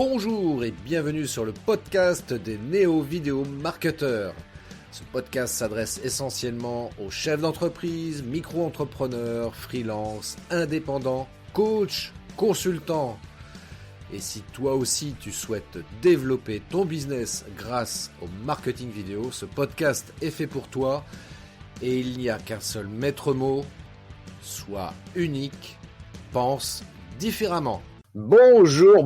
Bonjour et bienvenue sur le podcast des néo-vidéo marketeurs. Ce podcast s'adresse essentiellement aux chefs d'entreprise, micro-entrepreneurs, freelance, indépendants, coachs, consultants. Et si toi aussi tu souhaites développer ton business grâce au marketing vidéo, ce podcast est fait pour toi et il n'y a qu'un seul maître mot, sois unique, pense différemment. Bonjour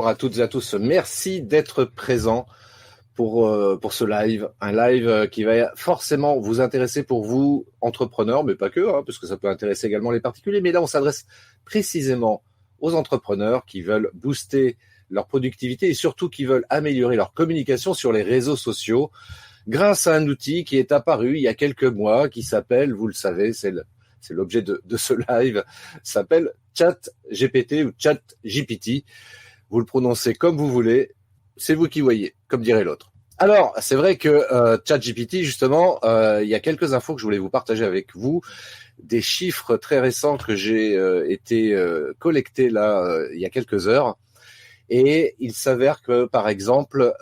à toutes et à tous. Merci d'être présents pour ce live. Un live qui va forcément vous intéresser pour vous, entrepreneurs, mais pas que, parce que ça peut intéresser également les particuliers. Mais là, on s'adresse précisément aux entrepreneurs qui veulent booster leur productivité et surtout qui veulent améliorer leur communication sur les réseaux sociaux grâce à un outil qui est apparu il y a quelques mois qui s'appelle, vous le savez, c'est l'objet de ce live, s'appelle ChatGPT ou ChatGPT. Vous le prononcez comme vous voulez, c'est vous qui voyez, comme dirait l'autre. Alors, c'est vrai que ChatGPT, justement, il y a quelques infos que je voulais vous partager avec vous, des chiffres très récents que j'ai été collectés là il y a quelques heures. Et il s'avère que, par exemple,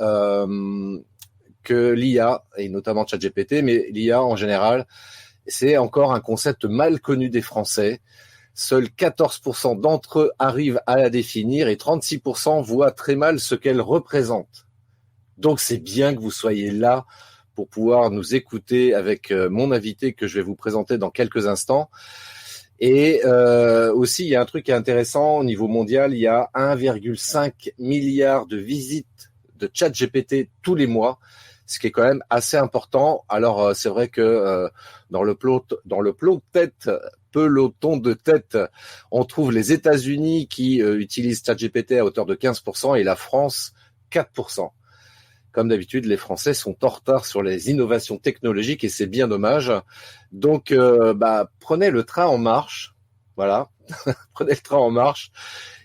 que l'IA, et notamment ChatGPT, mais l'IA en général, c'est encore un concept mal connu des Français. Seuls 14% d'entre eux arrivent à la définir et 36% voient très mal ce qu'elle représente. Donc c'est bien que vous soyez là pour pouvoir nous écouter avec mon invité que je vais vous présenter dans quelques instants. Et aussi, il y a un truc qui est intéressant au niveau mondial, il y a 1,5 milliard de visites de ChatGPT tous les mois, ce qui est quand même assez important. Alors c'est vrai que dans le peloton de tête, on trouve les États-Unis qui utilisent ChatGPT à hauteur de 15% et la France 4%. Comme d'habitude, les Français sont en retard sur les innovations technologiques et c'est bien dommage. Donc, prenez le train en marche. Voilà, prenez le train en marche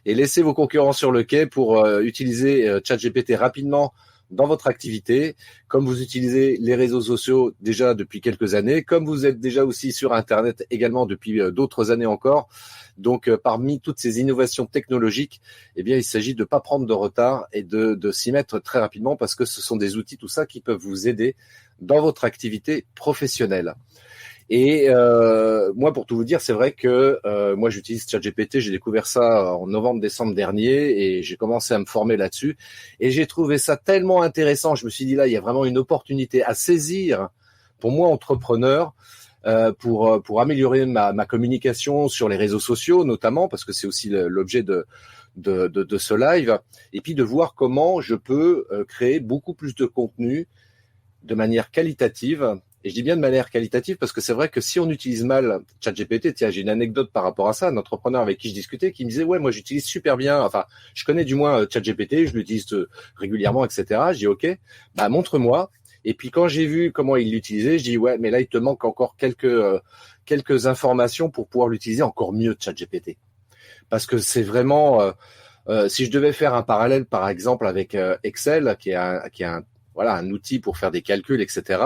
et laissez vos concurrents sur le quai pour utiliser ChatGPT rapidement dans votre activité, comme vous utilisez les réseaux sociaux déjà depuis quelques années, comme vous êtes déjà aussi sur Internet également depuis d'autres années encore. Donc, parmi toutes ces innovations technologiques, eh bien, il s'agit de ne pas prendre de retard et de s'y mettre très rapidement parce que ce sont des outils, tout ça, qui peuvent vous aider dans votre activité professionnelle. Et moi, pour tout vous dire, c'est vrai que moi, j'utilise ChatGPT. J'ai découvert ça en novembre-décembre dernier et j'ai commencé à me former là-dessus. Et j'ai trouvé ça tellement intéressant. Je me suis dit, là, il y a vraiment une opportunité à saisir pour moi, entrepreneur, pour améliorer ma communication sur les réseaux sociaux, notamment, parce que c'est aussi l'objet de ce live. Et puis de voir comment je peux créer beaucoup plus de contenu de manière qualitative. Et je dis bien de manière qualitative parce que c'est vrai que si on utilise mal ChatGPT, tiens, j'ai une anecdote par rapport à ça, un entrepreneur avec qui je discutais qui me disait, ouais, moi j'utilise super bien, enfin, je connais du moins ChatGPT, je l'utilise régulièrement, etc. Je dis, ok, montre-moi. Et puis quand j'ai vu comment il l'utilisait, je dis, ouais, mais là, il te manque encore quelques informations pour pouvoir l'utiliser encore mieux, ChatGPT. Parce que c'est vraiment, si je devais faire un parallèle, par exemple, avec Excel, qui est un outil pour faire des calculs, etc.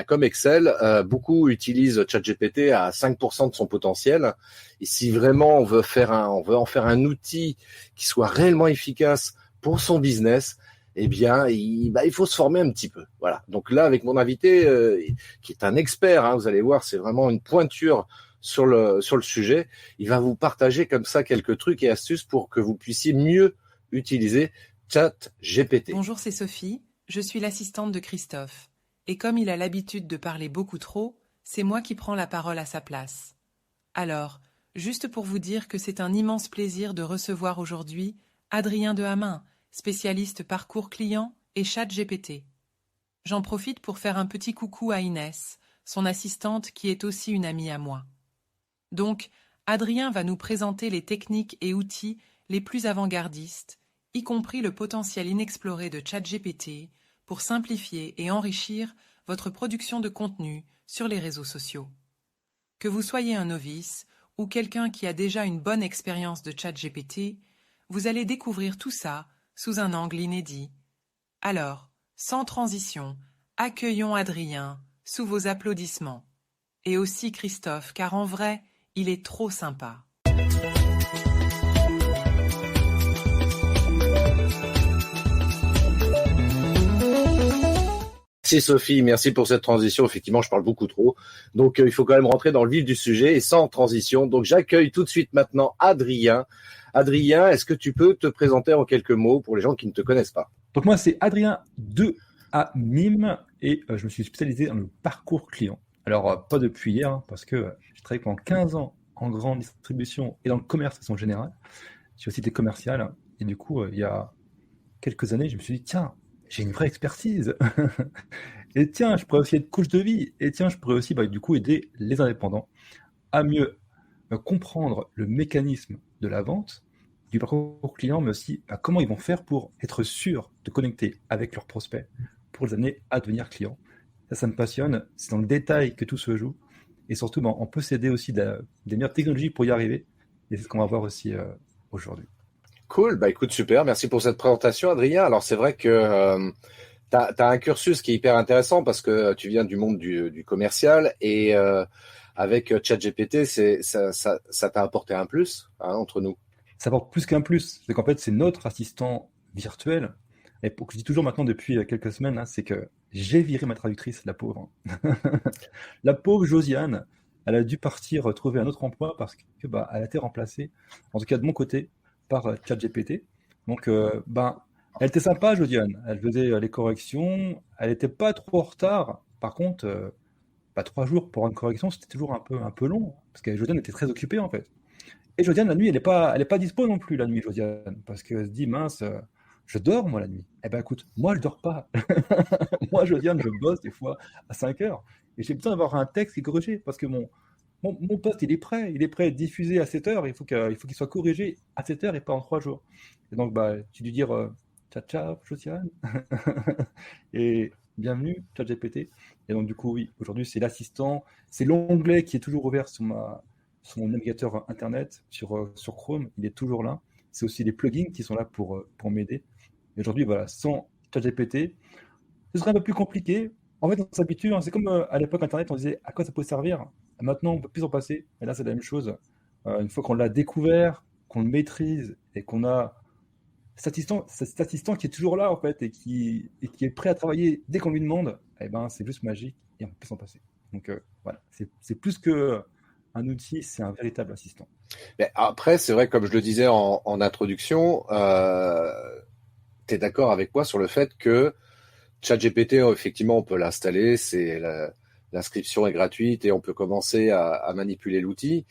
Comme Excel, beaucoup utilisent ChatGPT à 5% de son potentiel. Et si vraiment on veut en faire un outil qui soit réellement efficace pour son business, eh bien, il faut se former un petit peu. Voilà. Donc là, avec mon invité, qui est un expert, vous allez voir, c'est vraiment une pointure sur le sujet. Il va vous partager comme ça quelques trucs et astuces pour que vous puissiez mieux utiliser ChatGPT. Bonjour, c'est Sophie. Je suis l'assistante de Christophe. Et comme il a l'habitude de parler beaucoup trop, c'est moi qui prends la parole à sa place. Alors, juste pour vous dire que c'est un immense plaisir de recevoir aujourd'hui Adrien Dehamin, spécialiste parcours client et ChatGPT. J'en profite pour faire un petit coucou à Inès, son assistante qui est aussi une amie à moi. Donc, Adrien va nous présenter les techniques et outils les plus avant-gardistes, y compris le potentiel inexploré de ChatGPT, pour simplifier et enrichir votre production de contenu sur les réseaux sociaux. Que vous soyez un novice ou quelqu'un qui a déjà une bonne expérience de ChatGPT, vous allez découvrir tout ça sous un angle inédit. Alors, sans transition, accueillons Adrien sous vos applaudissements. Et aussi Christophe, car en vrai, il est trop sympa. Merci Sophie, merci pour cette transition. Effectivement, je parle beaucoup trop. Donc, il faut quand même rentrer dans le vif du sujet et sans transition. Donc, j'accueille tout de suite maintenant Adrien. Adrien, est-ce que tu peux te présenter en quelques mots pour les gens qui ne te connaissent pas? Donc moi, c'est Adrien de à Nîmes et je me suis spécialisé dans le parcours client. Alors, pas depuis hier, hein, parce que j'ai travaillé pendant 15 ans en grande distribution et dans le commerce de façon générale. J'ai aussi été commercial et du coup, il y a quelques années, je me suis dit, tiens, j'ai une vraie expertise. Et tiens, je pourrais aussi être coach de vie. Et tiens, je pourrais aussi du coup aider les indépendants à mieux comprendre le mécanisme de la vente, du parcours client, mais aussi comment ils vont faire pour être sûrs de connecter avec leurs prospects pour les amener à devenir clients. Ça me passionne. C'est dans le détail que tout se joue. Et surtout, on peut s'aider aussi des meilleures technologies pour y arriver. Et c'est ce qu'on va voir aussi aujourd'hui. Cool, bah écoute, super, merci pour cette présentation Adrien. Alors c'est vrai que tu as un cursus qui est hyper intéressant parce que tu viens du monde du commercial et avec ChatGPT, ça t'a apporté un plus entre nous. Ça apporte plus qu'un plus, c'est qu'en fait c'est notre assistant virtuel. Et pour que je dis toujours maintenant depuis quelques semaines, c'est que j'ai viré ma traductrice, la pauvre. La pauvre Josiane, elle a dû partir trouver un autre emploi parce que elle a été remplacée, en tout cas de mon côté, par ChatGPT. Donc elle était sympa, Josiane. Elle faisait les corrections, elle n'était pas trop en retard. Par contre, 3 jours pour une correction, c'était toujours un peu long, parce que Josiane était très occupée en fait. Et Josiane, la nuit, elle est pas dispo non plus, la nuit, Josiane, parce qu'elle se dit, mince, je dors, moi, la nuit. Eh ben, écoute, moi, je dors pas. Moi, Josiane, je bosse des fois à 5 heures, et j'ai besoin d'avoir un texte qui est corrigé, parce que mon poste, il est prêt à être diffusé à 7 heures, il faut qu'il soit corrigé à 7 heures et pas en 3 jours. Et donc, tu dû dire, ciao, ciao, Josiane, et bienvenue, ChatGPT. Et donc, du coup, oui, aujourd'hui, c'est l'assistant, c'est l'onglet qui est toujours ouvert sur mon navigateur internet, sur Chrome, il est toujours là. C'est aussi les plugins qui sont là pour m'aider. Et aujourd'hui, voilà, sans ChatGPT, ce serait un peu plus compliqué. En fait, on s'habitue, c'est comme à l'époque Internet, on disait à quoi ça peut servir. Maintenant, on ne peut plus en passer. Et là, c'est la même chose. Une fois qu'on l'a découvert, qu'on le maîtrise et qu'on a cet assistant qui est toujours là, en fait, et qui est prêt à travailler dès qu'on lui demande, eh ben, c'est juste magique et on peut plus s'en passer. Donc, voilà, c'est plus que un outil, c'est un véritable assistant. Mais après, c'est vrai, comme je le disais en introduction, tu es d'accord avec moi sur le fait que ChatGPT, effectivement, on peut l'installer, l'inscription est gratuite et on peut commencer à manipuler l'outil.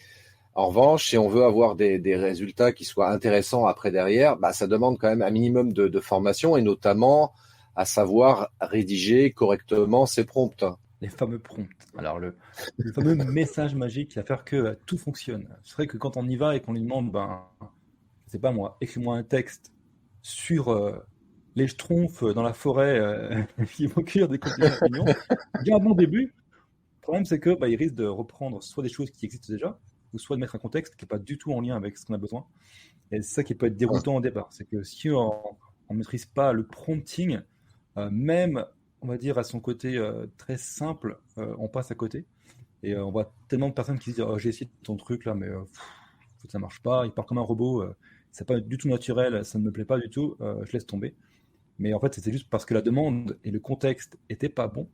En revanche, si on veut avoir des résultats qui soient intéressants après derrière, ça demande quand même un minimum de formation et notamment à savoir rédiger correctement ses prompts. Les fameux prompts. Alors, le fameux message magique qui va faire que tout fonctionne. C'est vrai que quand on y va et qu'on lui demande, je sais pas moi, écris-moi un texte sur les schtroumpfs dans la forêt qui vont cueillir des champignons, il y a un bon début. Le problème, c'est que il risque de reprendre soit des choses qui existent déjà, ou soit de mettre un contexte qui n'est pas du tout en lien avec ce qu'on a besoin. Et c'est ça qui peut être déroutant au départ. C'est que si on ne maîtrise pas le prompting, même on va dire à son côté très simple, on passe à côté. Et on voit tellement de personnes qui se disent j'ai essayé ton truc là, mais ça marche pas, il parle comme un robot, c'est pas du tout naturel, ça ne me plaît pas du tout, je laisse tomber. Mais en fait, c'était juste parce que la demande et le contexte n'étaient pas bons,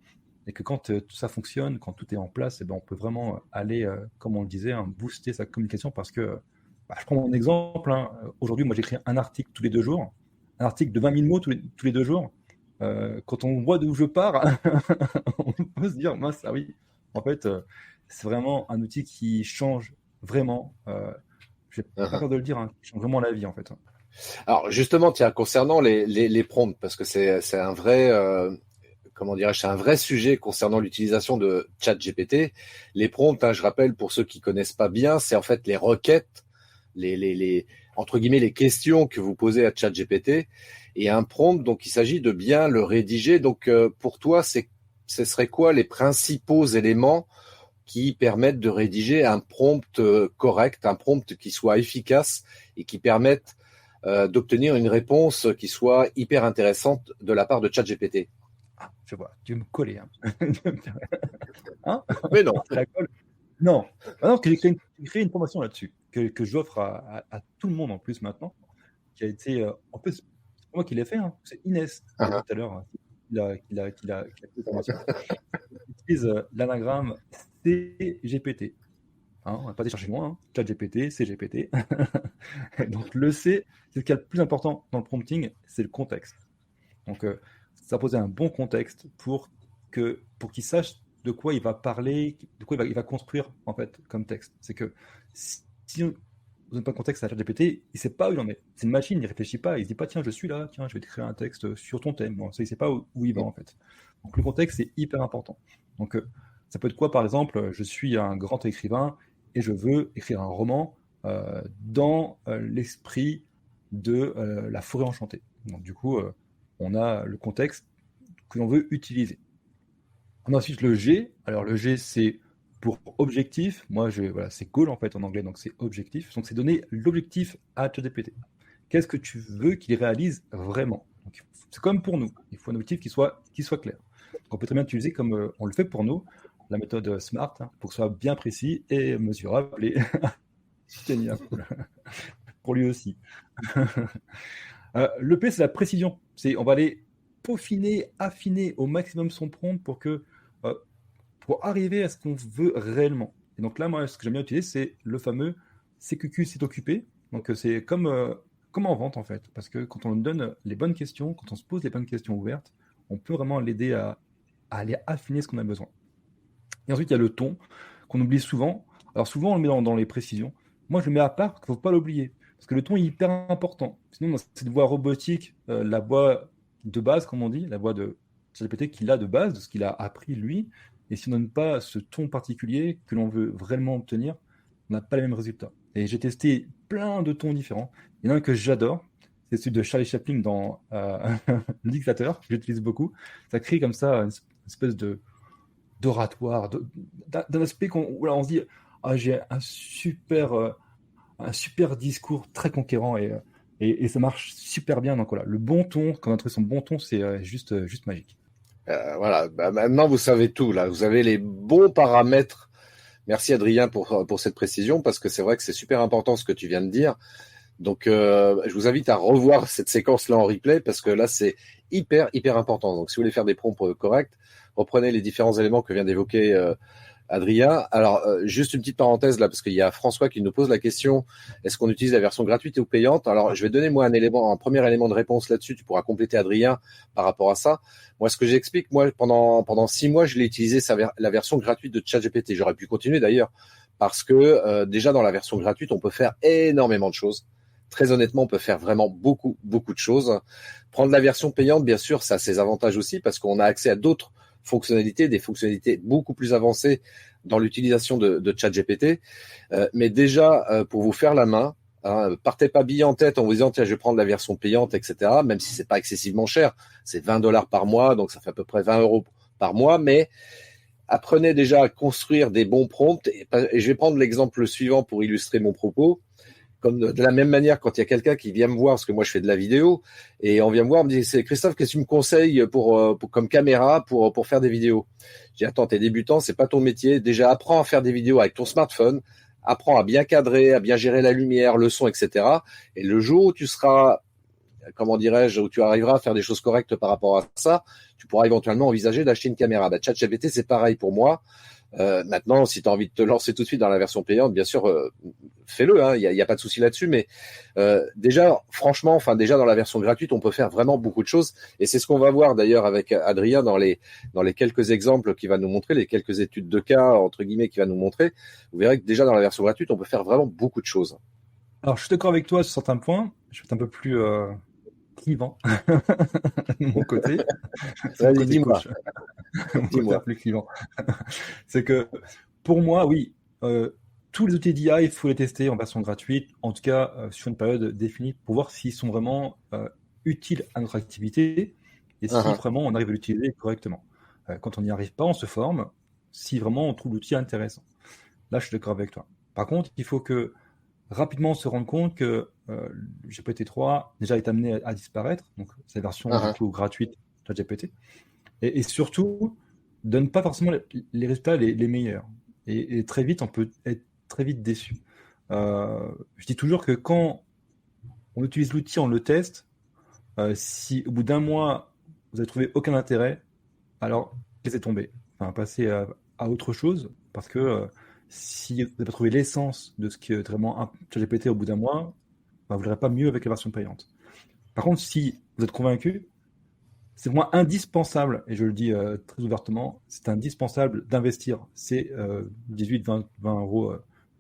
et que quand tout ça fonctionne, quand tout est en place, on peut vraiment aller, comme on le disait, booster sa communication, parce que, je prends mon exemple, aujourd'hui, moi j'écris un article tous les 2 jours, un article de 20 000 mots tous les 2 jours. Quand on voit d'où je pars, on peut se dire, mince, ah oui, en fait, c'est vraiment un outil qui change vraiment, je n'ai pas peur de le dire, qui change vraiment la vie, en fait. Alors, justement, tiens, concernant les prompts, parce que c'est un vrai, c'est un vrai sujet concernant l'utilisation de ChatGPT. Les prompts, je rappelle, pour ceux qui connaissent pas bien, c'est en fait les requêtes, entre guillemets, les questions que vous posez à ChatGPT. Et un prompt, donc il s'agit de bien le rédiger. Donc pour toi, ce serait quoi les principaux éléments qui permettent de rédiger un prompt correct, un prompt qui soit efficace et qui permette d'obtenir une réponse qui soit hyper intéressante de la part de ChatGPT? Je vois, tu veux me coller. Mais non. La colle. Non, que j'ai créé une formation là-dessus, que j'offre à tout le monde en plus maintenant, qui a été, en plus, c'est pas moi qui l'ai fait, c'est Inès, qui a dit tout à l'heure, fait cette formation. Il utilise l'anagramme CGPT. Hein, on n'a pas été chercher loin, hein. ChatGPT, CGPT. Donc le C, c'est ce qui est le plus important dans le prompting, c'est le contexte. Donc ça posait un bon contexte pour qu'il sache de quoi il va parler, de quoi il va construire en fait comme texte. C'est que si on donne pas de contexte à ChatGPT, il ne sait pas où il en est. C'est une machine, il ne réfléchit pas, il ne se dit pas tiens je suis là, tiens je vais t'écrire un texte sur ton thème. Bon, ça, il ne sait pas où il va en fait. Donc le contexte c'est hyper important. Donc ça peut être quoi par exemple, je suis un grand écrivain et je veux écrire un roman dans l'esprit de la forêt enchantée. Donc du coup, on a le contexte que l'on veut utiliser. On a ensuite le G. Alors le G, c'est pour objectif. Moi, voilà, c'est goal en fait en anglais, donc c'est objectif. Donc c'est donner l'objectif à ChatGPT. Qu'est-ce que tu veux qu'il réalise vraiment? Donc, c'est comme pour nous. Il faut un objectif qui soit clair. Donc, on peut très bien utiliser comme on le fait pour nous, la méthode SMART, hein, pour que ce soit bien précis et mesurable et atteignable pour lui aussi. Le P, c'est la précision. On va aller peaufiner, affiner au maximum son prompt pour arriver à ce qu'on veut réellement. Et donc là, moi, ce que j'aime bien utiliser, c'est le fameux CQQ, c'est occupé. Donc c'est comme en vente, en fait. Parce que quand on donne les bonnes questions, quand on se pose les bonnes questions ouvertes, on peut vraiment l'aider à aller affiner ce qu'on a besoin. Et ensuite, il y a le ton, qu'on oublie souvent. Alors souvent, on le met dans les précisions. Moi, je le mets à part, parce qu'il ne faut pas l'oublier. Parce que le ton est hyper important. Sinon, dans cette voix robotique, la voix de base, comme on dit, la voix de ChatGPT qu'il a de base, de ce qu'il a appris lui, et si on ne donne pas ce ton particulier que l'on veut vraiment obtenir, on n'a pas les mêmes résultats. Et j'ai testé plein de tons différents. Il y en a un que j'adore, c'est celui de Charlie Chaplin dans Le Dictateur, que j'utilise beaucoup. Ça crée comme ça une espèce d'oratoire, d'un aspect où là, on se dit ah, j'ai un super discours très conquérant et ça marche super bien. Donc voilà, le bon ton, quand on a trouvé son bon ton, c'est juste magique. Voilà, maintenant vous savez tout là, vous avez les bons paramètres. Merci Adrien pour cette précision parce que c'est vrai que c'est super important ce que tu viens de dire. Donc je vous invite à revoir cette séquence là en replay parce que là c'est hyper important. Donc si vous voulez faire des prompts corrects, reprenez les différents éléments que vient d'évoquer Adrien. Alors, juste une petite parenthèse là, parce qu'il y a François qui nous pose la question, est-ce qu'on utilise la version gratuite ou payante? Alors, je vais donner moi un premier élément de réponse là-dessus, tu pourras compléter Adrien par rapport à ça. Moi, ce que j'explique, moi, pendant 6 mois, je l'ai utilisé la version gratuite de ChatGPT. J'aurais pu continuer d'ailleurs, parce que déjà dans la version gratuite, on peut faire énormément de choses. Très honnêtement, on peut faire vraiment beaucoup de choses. Prendre la version payante, bien sûr, ça a ses avantages aussi, parce qu'on a accès à d'autres fonctionnalités, des fonctionnalités beaucoup plus avancées dans l'utilisation de ChatGPT. Mais déjà, pour vous faire la main, partez pas bille en tête en vous disant tiens, je vais prendre la version payante, etc. Même si c'est pas excessivement cher, c'est $20 par mois, donc ça fait à peu près 20 € par mois. Mais apprenez déjà à construire des bons prompts. Et je vais prendre l'exemple suivant pour illustrer mon propos. Comme de la même manière, quand il y a quelqu'un qui vient me voir, parce que moi je fais de la vidéo, et on vient me voir, on me dit c'est Christophe, qu'est-ce que tu me conseilles comme caméra pour faire des vidéos? Je dis attends, t'es débutant, c'est pas ton métier. Déjà apprends à faire des vidéos avec ton smartphone, apprends à bien cadrer, à bien gérer la lumière, le son, etc. Et le jour où tu seras, comment dirais-je, où tu arriveras à faire des choses correctes par rapport à ça, tu pourras éventuellement envisager d'acheter une caméra. ChatGPT, c'est pareil pour moi. Maintenant, si tu as envie de te lancer tout de suite dans la version payante, bien sûr, fais-le, hein, y a pas de souci là-dessus. Mais déjà, franchement, déjà dans la version gratuite, on peut faire vraiment beaucoup de choses. Et c'est ce qu'on va voir d'ailleurs avec Adrien dans les quelques exemples qu'il va nous montrer, les quelques études de cas entre guillemets qu'il va nous montrer. Vous verrez que déjà dans la version gratuite, on peut faire vraiment beaucoup de choses. Alors, je suis d'accord avec toi sur certains points. Je vais être un peu plus clivant de mon côté. Vas-y, dis-moi. Dis-moi. Plus clivant. C'est que pour moi, oui, tous les outils d'IA, il faut les tester en version gratuite, en tout cas sur une période définie, pour voir s'ils sont vraiment utiles à notre activité et si vraiment on arrive à l'utiliser correctement. Quand on n'y arrive pas, on se forme, si vraiment on trouve l'outil intéressant. Là, je suis d'accord avec toi. Par contre, il faut que rapidement se rendre compte que GPT-3 déjà est amené à disparaître, donc c'est la version du coup gratuite de GPT, et surtout donne pas forcément les résultats les meilleurs. Et très vite, on peut être très vite déçu. Je dis toujours que quand on utilise l'outil, on le teste, si au bout d'un mois, vous n'avez trouvé aucun intérêt, alors laissez tomber. Enfin, passez à autre chose, parce que si vous n'avez pas trouvé l'essence de ce qui est vraiment un ChatGPT au bout d'un mois, bah, vous ne verrez pas mieux avec la version payante. Par contre, si vous êtes convaincu, c'est pour moi indispensable, et je le dis très ouvertement, c'est indispensable d'investir ces 18, 20 euros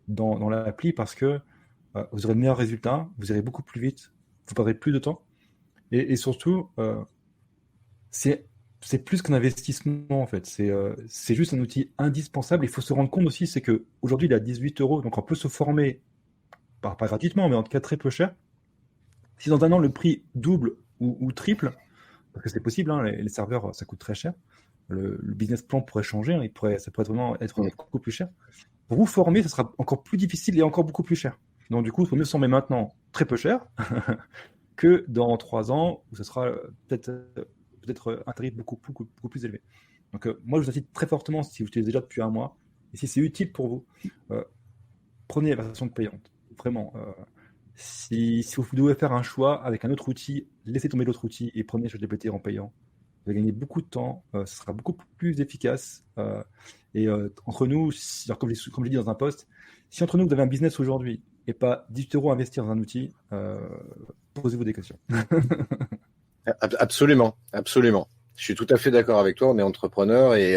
dans l'appli, parce que vous aurez de meilleurs résultats, vous irez beaucoup plus vite, vous perdrez plus de temps, et surtout, c'est plus qu'un investissement en fait, c'est juste un outil indispensable. Il faut se rendre compte aussi, c'est qu'aujourd'hui il est à 18 euros, donc on peut se former, pas gratuitement, mais en tout cas très peu cher. Si dans un an le prix double ou triple, parce que c'est possible, hein, les serveurs ça coûte très cher, le business plan pourrait changer, hein, ça pourrait vraiment être beaucoup plus cher. Pour vous former, ça sera encore plus difficile et encore beaucoup plus cher. Donc du coup, il faut mieux se former maintenant très peu cher que dans 3 ans où ce sera peut-être un tarif beaucoup plus élevé. Donc moi, je vous incite très fortement, si vous utilisez déjà depuis un mois, et si c'est utile pour vous, prenez la version payante. Vraiment. Si vous devez faire un choix avec un autre outil, laissez tomber l'autre outil et prenez ChatGPT en payant. Vous allez gagner beaucoup de temps, ce sera beaucoup plus efficace. Et entre nous, alors comme je l'ai dit dans un post, si entre nous vous avez un business aujourd'hui et pas 18 euros à investir dans un outil, posez-vous des questions. Absolument, absolument. Je suis tout à fait d'accord avec toi. On est entrepreneur et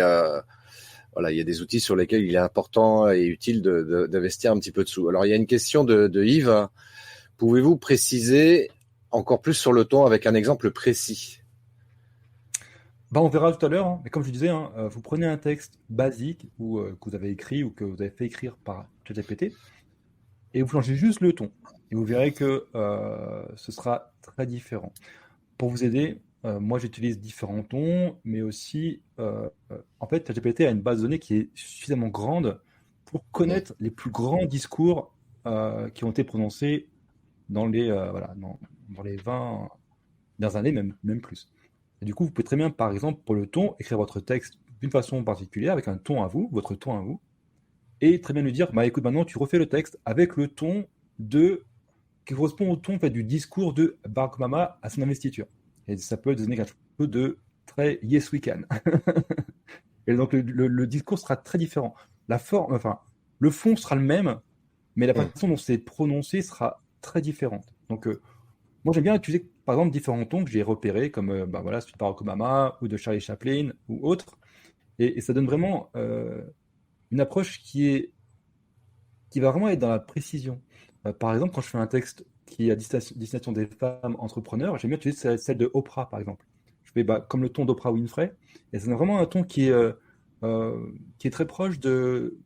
voilà, il y a des outils sur lesquels il est important et utile d'investir un petit peu de sous. Alors il y a une question de Yves. Pouvez-vous préciser encore plus sur le ton avec un exemple précis? Bah, on verra tout à l'heure, hein. Mais comme je disais, hein, vous prenez un texte basique ou que vous avez écrit ou que vous avez fait écrire par ChatGPT et vous changez juste le ton. Et vous verrez que ce sera très différent. Pour vous aider, moi j'utilise différents tons, mais aussi, en fait, ChatGPT a une base de données qui est suffisamment grande pour connaître les plus grands discours qui ont été prononcés dans les 20 dernières années, même plus. Et du coup, vous pouvez très bien, par exemple, pour le ton, écrire votre texte d'une façon particulière, avec un ton à vous, votre ton à vous, et très bien lui dire, bah écoute, maintenant tu refais le texte avec le ton qui correspond au ton en fait, du discours de Barack Obama à son investiture. Et ça peut donner quelque chose de très yes we can. Et donc le discours sera très différent. Le fond sera le même, mais la façon dont c'est prononcé sera très différente. Donc moi j'aime bien utiliser par exemple différents tons que j'ai repérés, comme celui de Barack Obama ou de Charlie Chaplin ou autres. Et ça donne vraiment une approche qui va vraiment être dans la précision. Par exemple, quand je fais un texte qui est à destination des femmes entrepreneurs, j'aime bien utiliser celle de Oprah, par exemple. Je fais comme le ton d'Oprah Winfrey, et c'est vraiment un ton qui est très proche de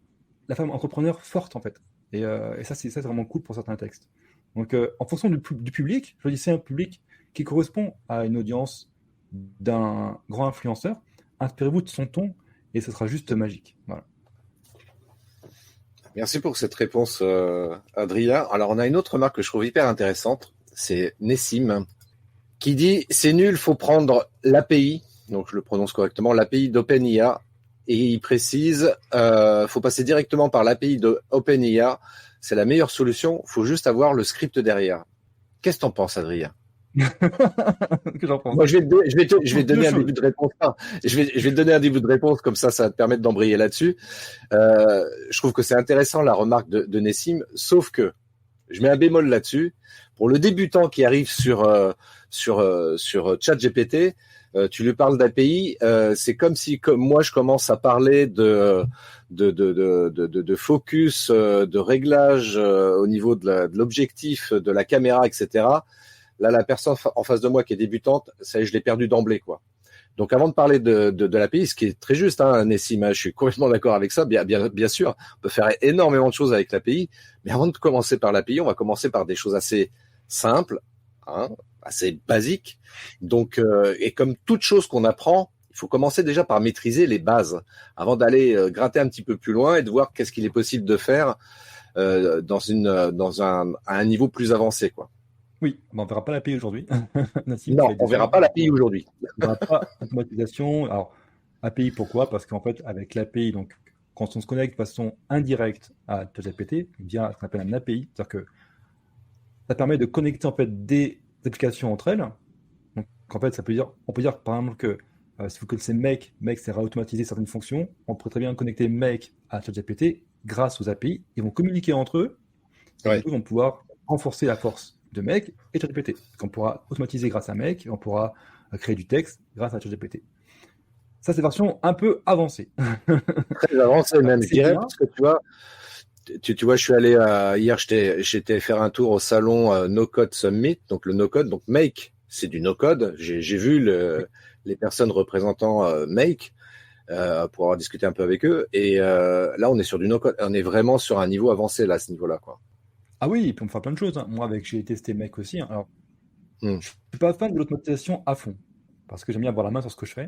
la femme entrepreneur forte, en fait. Et ça, c'est vraiment cool pour certains textes. Donc, en fonction du public, je dis c'est un public qui correspond à une audience d'un grand influenceur. Inspirez-vous de son ton, et ce sera juste magique. Voilà. Merci pour cette réponse, Adrien. Alors, on a une autre remarque que je trouve hyper intéressante. C'est Nessim qui dit « C'est nul, faut prendre l'API », donc je le prononce correctement, l'API d'OpenIA. Et il précise faut passer directement par l'API de OpenIA. C'est la meilleure solution. Faut juste avoir le script derrière. Qu'est-ce que t'en penses, Adrien? Que j'en pense. Moi, je vais te donner un début de réponse. Je vais te donner un début de réponse, comme ça va te permettre d'embrayer là-dessus. Je trouve que c'est intéressant la remarque de Nessim, sauf que je mets un bémol là-dessus. Pour le débutant qui arrive sur ChatGPT, tu lui parles d'API, c'est comme si moi je commence à parler de focus, de réglage au niveau de l'objectif, de la caméra, etc. Là, la personne en face de moi qui est débutante, ça y est, je l'ai perdu d'emblée, quoi. Donc, avant de parler de l'API, ce qui est très juste, hein, Nessim, je suis complètement d'accord avec ça. Bien sûr, on peut faire énormément de choses avec l'API, mais avant de commencer par l'API, on va commencer par des choses assez simples, hein, assez basiques. Donc, et comme toute chose qu'on apprend, il faut commencer déjà par maîtriser les bases avant d'aller gratter un petit peu plus loin et de voir qu'est-ce qu'il est possible de faire à un niveau plus avancé, quoi. Oui, on ne verra pas l'API aujourd'hui. Non, on ne verra pas l'API aujourd'hui. On ne verra pas l'automatisation. Alors, API, pourquoi? Parce qu'en fait, avec l'API, donc, quand on se connecte de façon indirecte à ChatGPT, via ce qu'on appelle un API, c'est-à-dire que ça permet de connecter en fait des applications entre elles. Donc, qu'en fait, on peut dire par exemple que si vous connaissez Make, Make sert à automatiser certaines fonctions. On pourrait très bien connecter Make à ChatGPT grâce aux API. Ils vont communiquer entre eux et du coup, ils vont pouvoir renforcer la force de Make et ChatGPT. On pourra automatiser grâce à Make et on pourra créer du texte grâce à ChatGPT. Ça, c'est version un peu avancée. Très avancée même, je dirais, bien. parce que tu vois, je suis allé hier, j'étais faire un tour au salon No Code Summit, donc le No Code, donc Make, c'est du No Code. J'ai vu les personnes représentant Make pour avoir discuté un peu avec eux, et là on est sur du No Code, on est vraiment sur un niveau avancé là, à ce niveau-là, quoi. Ah oui, et puis on peut faire plein de choses. Hein. Moi, j'ai testé Make aussi. Hein. Alors, je Hmm. suis pas fan de l'automatisation à fond parce que j'aime bien avoir la main sur ce que je fais.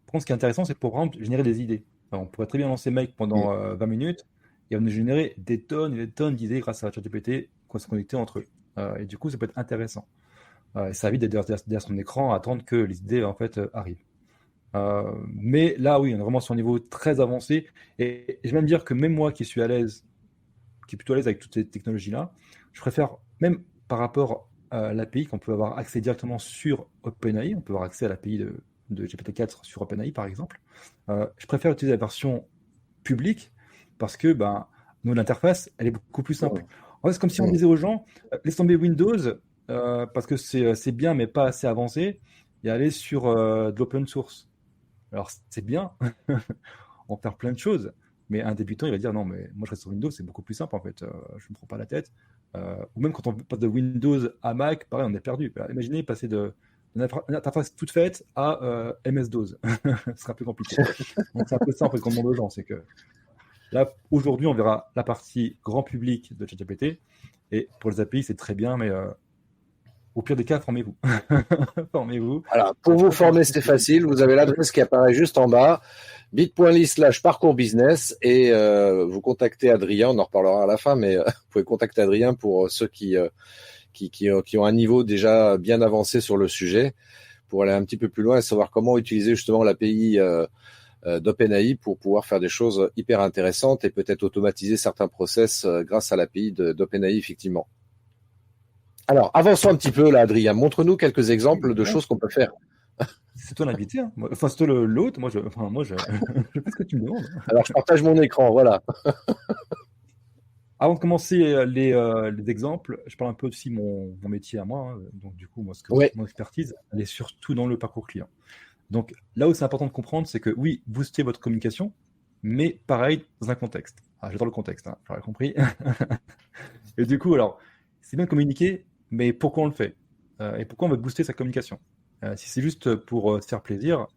Par contre, ce qui est intéressant, c'est pour par exemple, générer des idées. Alors, on pourrait très bien lancer Make pendant 20 minutes et on va nous générer des tonnes et des tonnes d'idées grâce à ChatGPT qu'on se connecter entre eux. Et du coup, ça peut être intéressant. Et ça évite d'être derrière son écran à attendre que les idées en fait arrivent. Mais là, oui, on est vraiment sur un niveau très avancé. Et je vais même dire que même moi qui suis à l'aise, qui est plutôt à l'aise avec toutes ces technologies-là, je préfère, même par rapport à l'API, qu'on peut avoir accès directement sur OpenAI, on peut avoir accès à l'API de GPT-4 sur OpenAI, par exemple, je préfère utiliser la version publique parce que nous, l'interface, elle est beaucoup plus simple. En fait, c'est comme si on disait aux gens, laisse tomber Windows, parce que c'est bien, mais pas assez avancé, et aller sur de l'open source. Alors, c'est bien, on peut faire plein de choses, mais un débutant, il va dire non, mais moi je reste sur Windows, c'est beaucoup plus simple en fait, je ne me prends pas la tête. Ou même quand on passe de Windows à Mac, pareil, on est perdu. Imaginez passer d'une interface toute faite à MS-DOS. Ce sera un peu compliqué. Donc c'est un peu ça en fait qu'on demande aux gens, c'est que là, aujourd'hui, on verra la partie grand public de ChatGPT, et pour les API, c'est très bien, mais au pire des cas, formez-vous. Formez-vous. Alors, pour vous former, c'est facile. Vous avez l'adresse qui apparaît juste en bas, bit.ly/parcours business, et vous contactez Adrien. On en reparlera à la fin, mais vous pouvez contacter Adrien pour ceux qui ont un niveau déjà bien avancé sur le sujet, pour aller un petit peu plus loin et savoir comment utiliser justement l'API d'OpenAI pour pouvoir faire des choses hyper intéressantes et peut-être automatiser certains process grâce à l'API d'OpenAI, effectivement. Alors, avançons un petit peu là, Adrien. Montre-nous quelques exemples de choses qu'on peut faire. C'est toi l'invité. Hein. Enfin, c'est toi l'hôte. Moi, je fais ce que tu me demandes. Alors, je partage mon écran, voilà. Avant de commencer les exemples, je parle un peu aussi mon métier à moi. Hein. Donc, du coup, mon expertise, elle est surtout dans le parcours client. Donc, là où c'est important de comprendre, c'est que oui, booster votre communication, mais pareil, dans un contexte. Ah, j'adore le contexte, hein, j'aurais compris. Et du coup, alors, c'est bien de communiquer, mais pourquoi on le fait et pourquoi on veut booster sa communication si c'est juste pour se faire plaisir,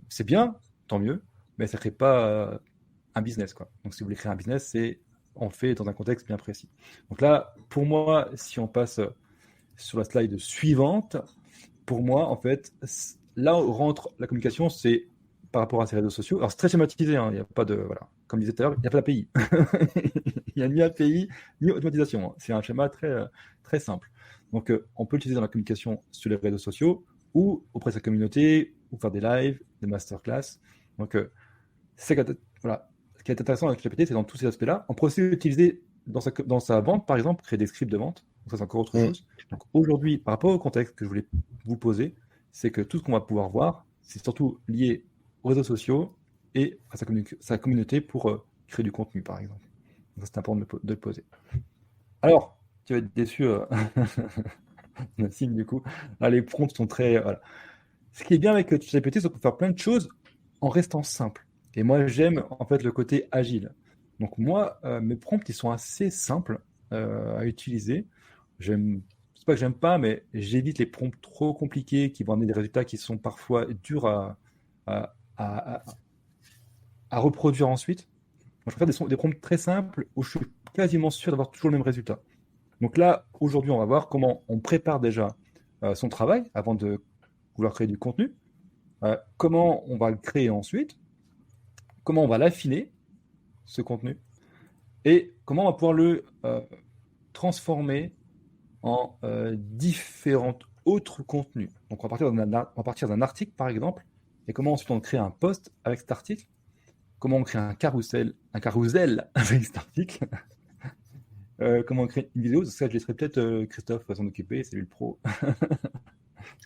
c'est bien, tant mieux, mais ça ne crée pas un business, quoi. Donc, si vous voulez créer un business, on le fait dans un contexte bien précis. Donc là, pour moi, si on passe sur la slide suivante, pour moi, en fait, là où rentre la communication, c'est par rapport à ces réseaux sociaux. Alors, c'est très schématisé, hein, il n'y a pas de. Voilà. Comme je disais tout à l'heure, il n'y a pas d'API. Il n'y a ni API, ni automatisation. Hein. C'est un schéma très, très simple. Donc, on peut l'utiliser dans la communication sur les réseaux sociaux ou auprès de sa communauté, ou faire des lives, des masterclass. Donc, ce qui est intéressant avec GPT, c'est dans tous ces aspects-là. On peut aussi l'utiliser dans sa vente, par exemple, créer des scripts de vente. Donc, ça, c'est encore autre chose. Donc, aujourd'hui, par rapport au contexte que je voulais vous poser, c'est que tout ce qu'on va pouvoir voir, c'est surtout lié aux réseaux sociaux et à sa communauté pour créer du contenu, par exemple. Donc, c'est important de le poser. Alors, tu vas être déçu, Nassim, du coup. Là, les prompts sont très. Voilà. Ce qui est bien avec ChatGPT, c'est qu'on peut faire plein de choses en restant simple. Et moi, j'aime en fait le côté agile. Donc moi, mes prompts, ils sont assez simples à utiliser. C'est pas que j'aime pas, mais j'évite les prompts trop compliqués qui vont amener des résultats qui sont parfois durs à, à- à reproduire ensuite. Moi, je préfère des prompts très simples où je suis quasiment sûr d'avoir toujours le même résultat. Donc là, aujourd'hui, on va voir comment on prépare déjà son travail avant de vouloir créer du contenu, comment on va le créer ensuite, comment on va l'affiner, ce contenu, et comment on va pouvoir le transformer en différents autres contenus. Donc on va partir d'un article, par exemple, et comment ensuite on crée un post avec cet article, comment on crée un carrousel avec cet article, comment on crée une vidéo. Ça, je laisserai peut-être Christophe s'en occuper, c'est lui le pro.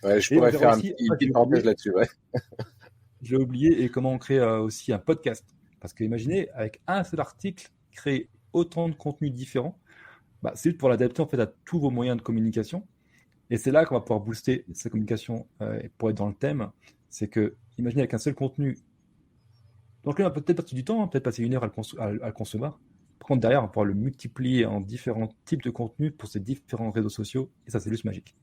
Ouais, je Et on pourrais verra faire aussi, une petite parenthèse là-dessus. Ouais. je l'ai oublié, et comment on crée aussi un podcast. Parce que imaginez, avec un seul article, créer autant de contenus différents, bah, c'est juste pour l'adapter en fait à tous vos moyens de communication. Et c'est là qu'on va pouvoir booster sa communication et pour être dans le thème. C'est que, imaginez avec un seul contenu, donc là, on va peut-être passer du temps, hein, peut-être passer 1 heure à le concevoir. Par contre, derrière, on va pouvoir le multiplier en différents types de contenus pour ces différents réseaux sociaux. Et ça, c'est juste magique.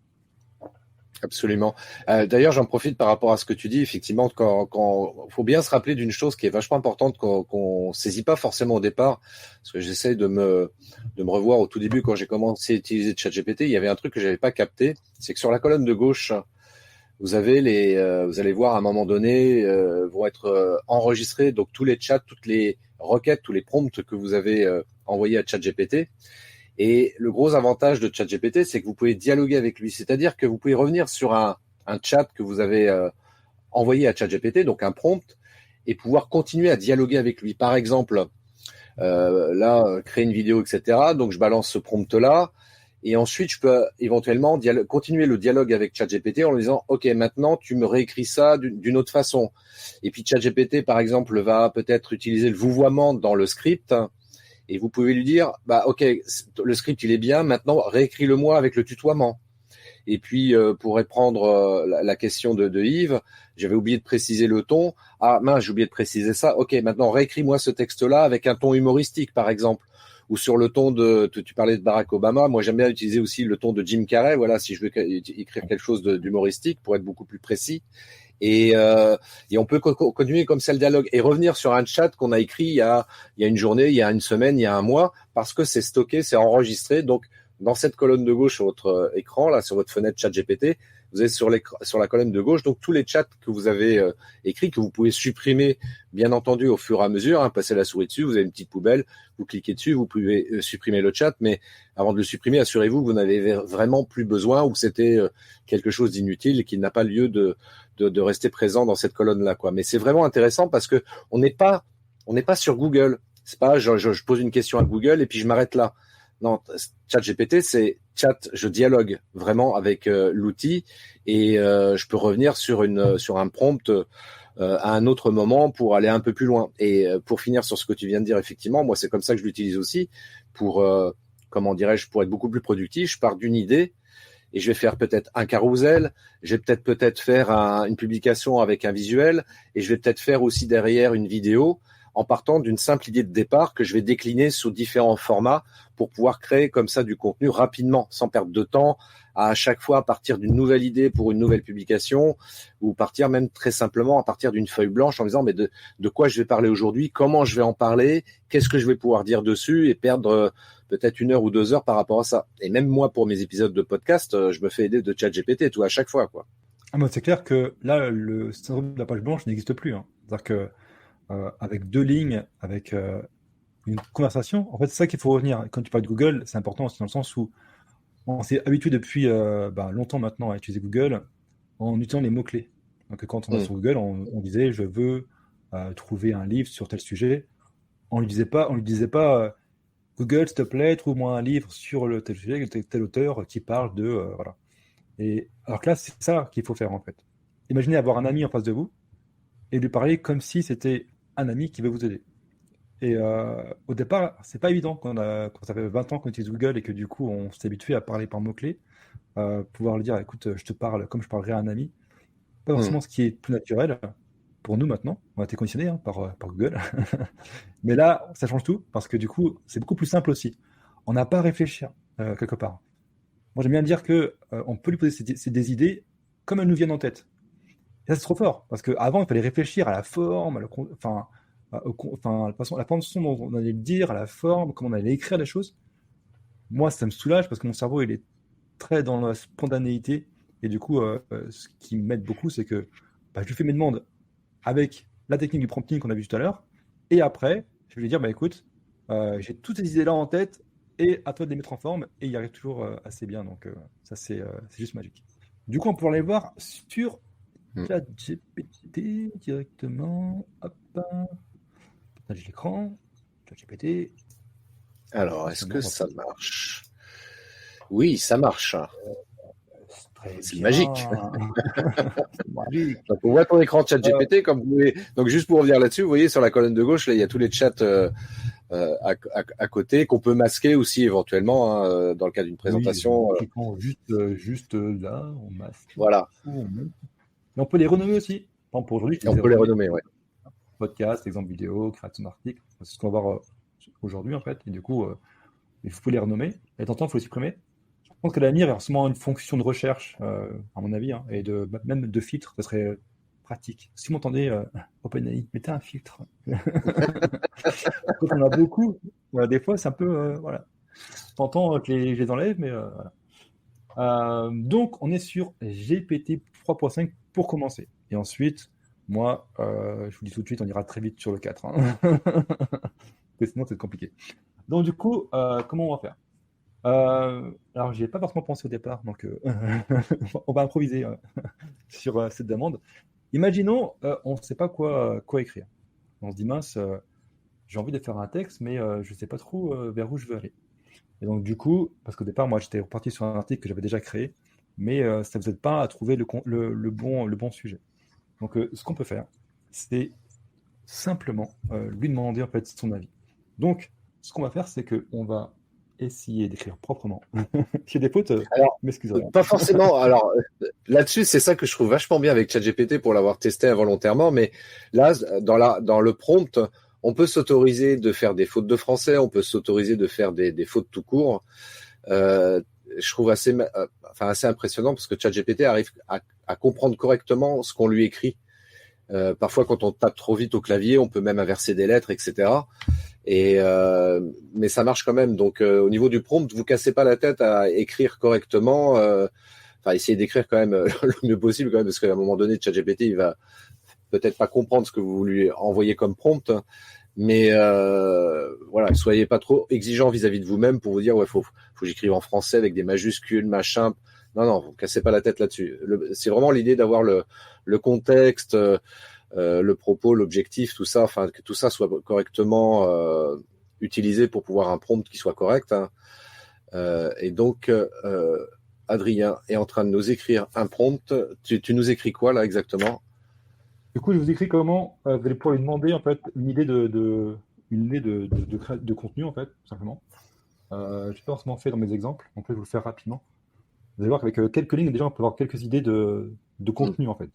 Absolument. D'ailleurs, j'en profite par rapport à ce que tu dis. Effectivement, quand faut bien se rappeler d'une chose qui est vachement importante qu'on saisit pas forcément au départ, parce que j'essaie de me revoir au tout début quand j'ai commencé à utiliser ChatGPT, il y avait un truc que j'avais pas capté, c'est que sur la colonne de gauche, vous allez voir à un moment donné vont être enregistrés donc tous les chats, toutes les requêtes, tous les prompts que vous avez envoyés à ChatGPT. Et le gros avantage de ChatGPT, c'est que vous pouvez dialoguer avec lui. C'est-à-dire que vous pouvez revenir sur un chat que vous avez envoyé à ChatGPT, donc un prompt, et pouvoir continuer à dialoguer avec lui. Par exemple, créer une vidéo, etc. Donc, je balance ce prompt-là. Et ensuite, je peux éventuellement continuer le dialogue avec ChatGPT en lui disant, OK, maintenant, tu me réécris ça d'une autre façon. Et puis, ChatGPT, par exemple, va peut-être utiliser le vouvoiement dans le script. Et vous pouvez lui dire, bah ok, le script il est bien, maintenant réécris-le-moi avec le tutoiement. Et puis pour reprendre la question de Yves, j'avais oublié de préciser le ton. Ah mince, j'ai oublié de préciser ça. Ok, maintenant réécris-moi ce texte-là avec un ton humoristique, par exemple, ou sur le ton tu parlais de Barack Obama. Moi j'aime bien utiliser aussi le ton de Jim Carrey. Voilà, si je veux écrire quelque chose d'humoristique pour être beaucoup plus précis. Et on peut continuer comme ça le dialogue et revenir sur un chat qu'on a écrit il y a une journée, il y a une semaine, il y a un mois, parce que c'est stocké, c'est enregistré. Donc, dans cette colonne de gauche sur votre écran, là, sur votre fenêtre ChatGPT, vous avez sur la colonne de gauche, donc tous les chats que vous avez écrits, que vous pouvez supprimer, bien entendu, au fur et à mesure. Hein, passez la souris dessus, vous avez une petite poubelle, vous cliquez dessus, vous pouvez supprimer le chat, mais avant de le supprimer, assurez-vous que vous n'avez vraiment plus besoin ou que c'était quelque chose d'inutile et qu'il n'a pas lieu de rester présent dans cette colonne-là, quoi. Mais c'est vraiment intéressant parce que on n'est pas sur Google. C'est pas, je pose une question à Google et puis je m'arrête là. Non, ChatGPT, c'est chat, je dialogue vraiment avec l'outil et je peux revenir sur un prompt à un autre moment pour aller un peu plus loin. Et pour finir sur ce que tu viens de dire, effectivement, moi c'est comme ça que je l'utilise aussi pour comment dirais-je, pour être beaucoup plus productif. Je pars d'une idée et je vais faire peut-être un carrousel, je vais peut-être faire une publication avec un visuel et je vais peut-être faire aussi derrière une vidéo en partant d'une simple idée de départ que je vais décliner sous différents formats pour pouvoir créer comme ça du contenu rapidement, sans perdre de temps, à chaque fois partir d'une nouvelle idée pour une nouvelle publication ou partir même très simplement à partir d'une feuille blanche en disant mais de quoi je vais parler aujourd'hui, comment je vais en parler, qu'est-ce que je vais pouvoir dire dessus et perdre peut-être 1 heure ou 2 heures par rapport à ça. Et même moi, pour mes épisodes de podcast, je me fais aider de ChatGPT, tout à chaque fois, quoi. Ah, moi, c'est clair que là, le syndrome de la page blanche n'existe plus. Hein. C'est-à-dire que avec 2 lignes, avec une conversation, en fait, c'est ça qu'il faut revenir. Quand tu parles de Google, c'est important aussi dans le sens où on s'est habitué depuis longtemps maintenant à utiliser Google en utilisant les mots-clés. Donc, quand on va sur Google, on disait je veux trouver un livre sur tel sujet. On lui disait pas Google, s'il te plaît, trouve-moi un livre sur le tel sujet, tel auteur qui parle de voilà. Et alors que là, c'est ça qu'il faut faire en fait. Imaginez avoir un ami en face de vous et lui parler comme si c'était un ami qui veut vous aider. Et au départ, c'est pas évident quand ça fait 20 ans qu'on utilise Google et que du coup on s'est habitué à parler par mots-clés, pouvoir lui dire écoute, je te parle comme je parlerais à un ami, pas forcément ce qui est plus naturel pour nous maintenant, on a été conditionné par Google. Mais là, ça change tout parce que du coup, c'est beaucoup plus simple aussi. On n'a pas à réfléchir quelque part. Moi, j'aime bien dire que on peut lui poser des idées comme elles nous viennent en tête. Et ça, c'est trop fort parce qu'avant, il fallait réfléchir à la forme, la façon dont on allait le dire, à la forme, comment on allait écrire les choses. Moi, ça me soulage parce que mon cerveau, il est très dans la spontanéité. Et du coup, ce qui m'aide beaucoup, c'est que je lui fais mes demandes avec la technique du prompting qu'on a vu tout à l'heure. Et après, je vais lui dire, écoute, j'ai toutes ces idées-là en tête et à toi de les mettre en forme. Et il arrive toujours assez bien. Donc, ça, c'est juste magique. Du coup, on peut aller voir sur ChatGPT directement. Hop. Partage l'écran. ChatGPT. Alors, est-ce que ça marche? Oui, ça marche. Très C'est bien. magique. C'est magique. Donc, on voit ton écran de ChatGPT comme vous voulez. Donc, juste pour revenir là-dessus, vous voyez sur la colonne de gauche, là, il y a tous les chats à côté qu'on peut masquer aussi éventuellement hein, dans le cas d'une présentation. Oui, en cliquant juste là, on masque. Voilà. On monte. Et on peut les renommer aussi. Par exemple, pour aujourd'hui, Et on peut les renommer, ouais. Podcast, exemple vidéo, création d'articles. C'est ce qu'on va voir aujourd'hui, en fait. Et du coup, il faut les renommer. Et de temps en temps, il faut les supprimer. Je pense que l'avenir est forcément une fonction de recherche, à mon avis, hein, et même de filtre, ce serait pratique. Si vous m'entendez, OpenAI, mettez un filtre. Quand on a beaucoup, voilà, des fois, c'est un peu, voilà. T'entends que je les enlève, mais voilà. Donc, on est sur GPT 3.5 pour commencer. Et ensuite, moi, je vous dis tout de suite, on ira très vite sur le 4. Hein. Parce que sinon, c'est compliqué. Donc, du coup, comment on va faire alors, j'y ai pas forcément pensé au départ, donc on va improviser sur cette demande. Imaginons, on ne sait pas quoi écrire. On se dit, mince, j'ai envie de faire un texte, mais je ne sais pas trop vers où je veux aller. Et donc, du coup, parce qu'au départ, moi, j'étais reparti sur un article que j'avais déjà créé, mais ça ne vous aide pas à trouver le bon sujet. Donc, ce qu'on peut faire, c'est simplement lui demander en fait son avis. Donc, ce qu'on va faire, c'est qu'on va essayer d'écrire proprement. S'il y a des fautes, Alors, m'excuserez. pas forcément. Alors, là-dessus, c'est ça que je trouve vachement bien avec ChatGPT pour l'avoir testé involontairement. Mais là, dans le prompt, on peut s'autoriser de faire des fautes de français, on peut s'autoriser de faire des fautes tout court. Je trouve assez impressionnant parce que ChatGPT arrive à comprendre correctement ce qu'on lui écrit. Parfois, quand on tape trop vite au clavier, on peut même inverser des lettres, etc. Mais ça marche quand même. Donc, au niveau du prompt, vous cassez pas la tête à écrire correctement. Essayez d'écrire quand même le mieux possible, quand même, parce qu'à un moment donné, ChatGPT, il va peut-être pas comprendre ce que vous lui envoyez comme prompt. Mais voilà, soyez pas trop exigeant vis-à-vis de vous-même pour vous dire ouais, faut que j'écrive en français avec des majuscules, machin. Non, vous cassez pas la tête là-dessus. C'est vraiment l'idée d'avoir le contexte. Le propos, l'objectif, tout ça, enfin que tout ça soit correctement utilisé pour pouvoir un prompt qui soit correct. Hein. Et donc, Adrien est en train de nous écrire un prompt. Tu nous écris quoi là exactement ? Du coup, je vous écris comment vous allez pouvoir lui demander en fait une idée de contenu en fait, tout simplement. Je n'ai pas forcément fait dans mes exemples, donc là, je vais vous le faire rapidement. Vous allez voir qu'avec quelques lignes, déjà, on peut avoir quelques idées de contenu en fait.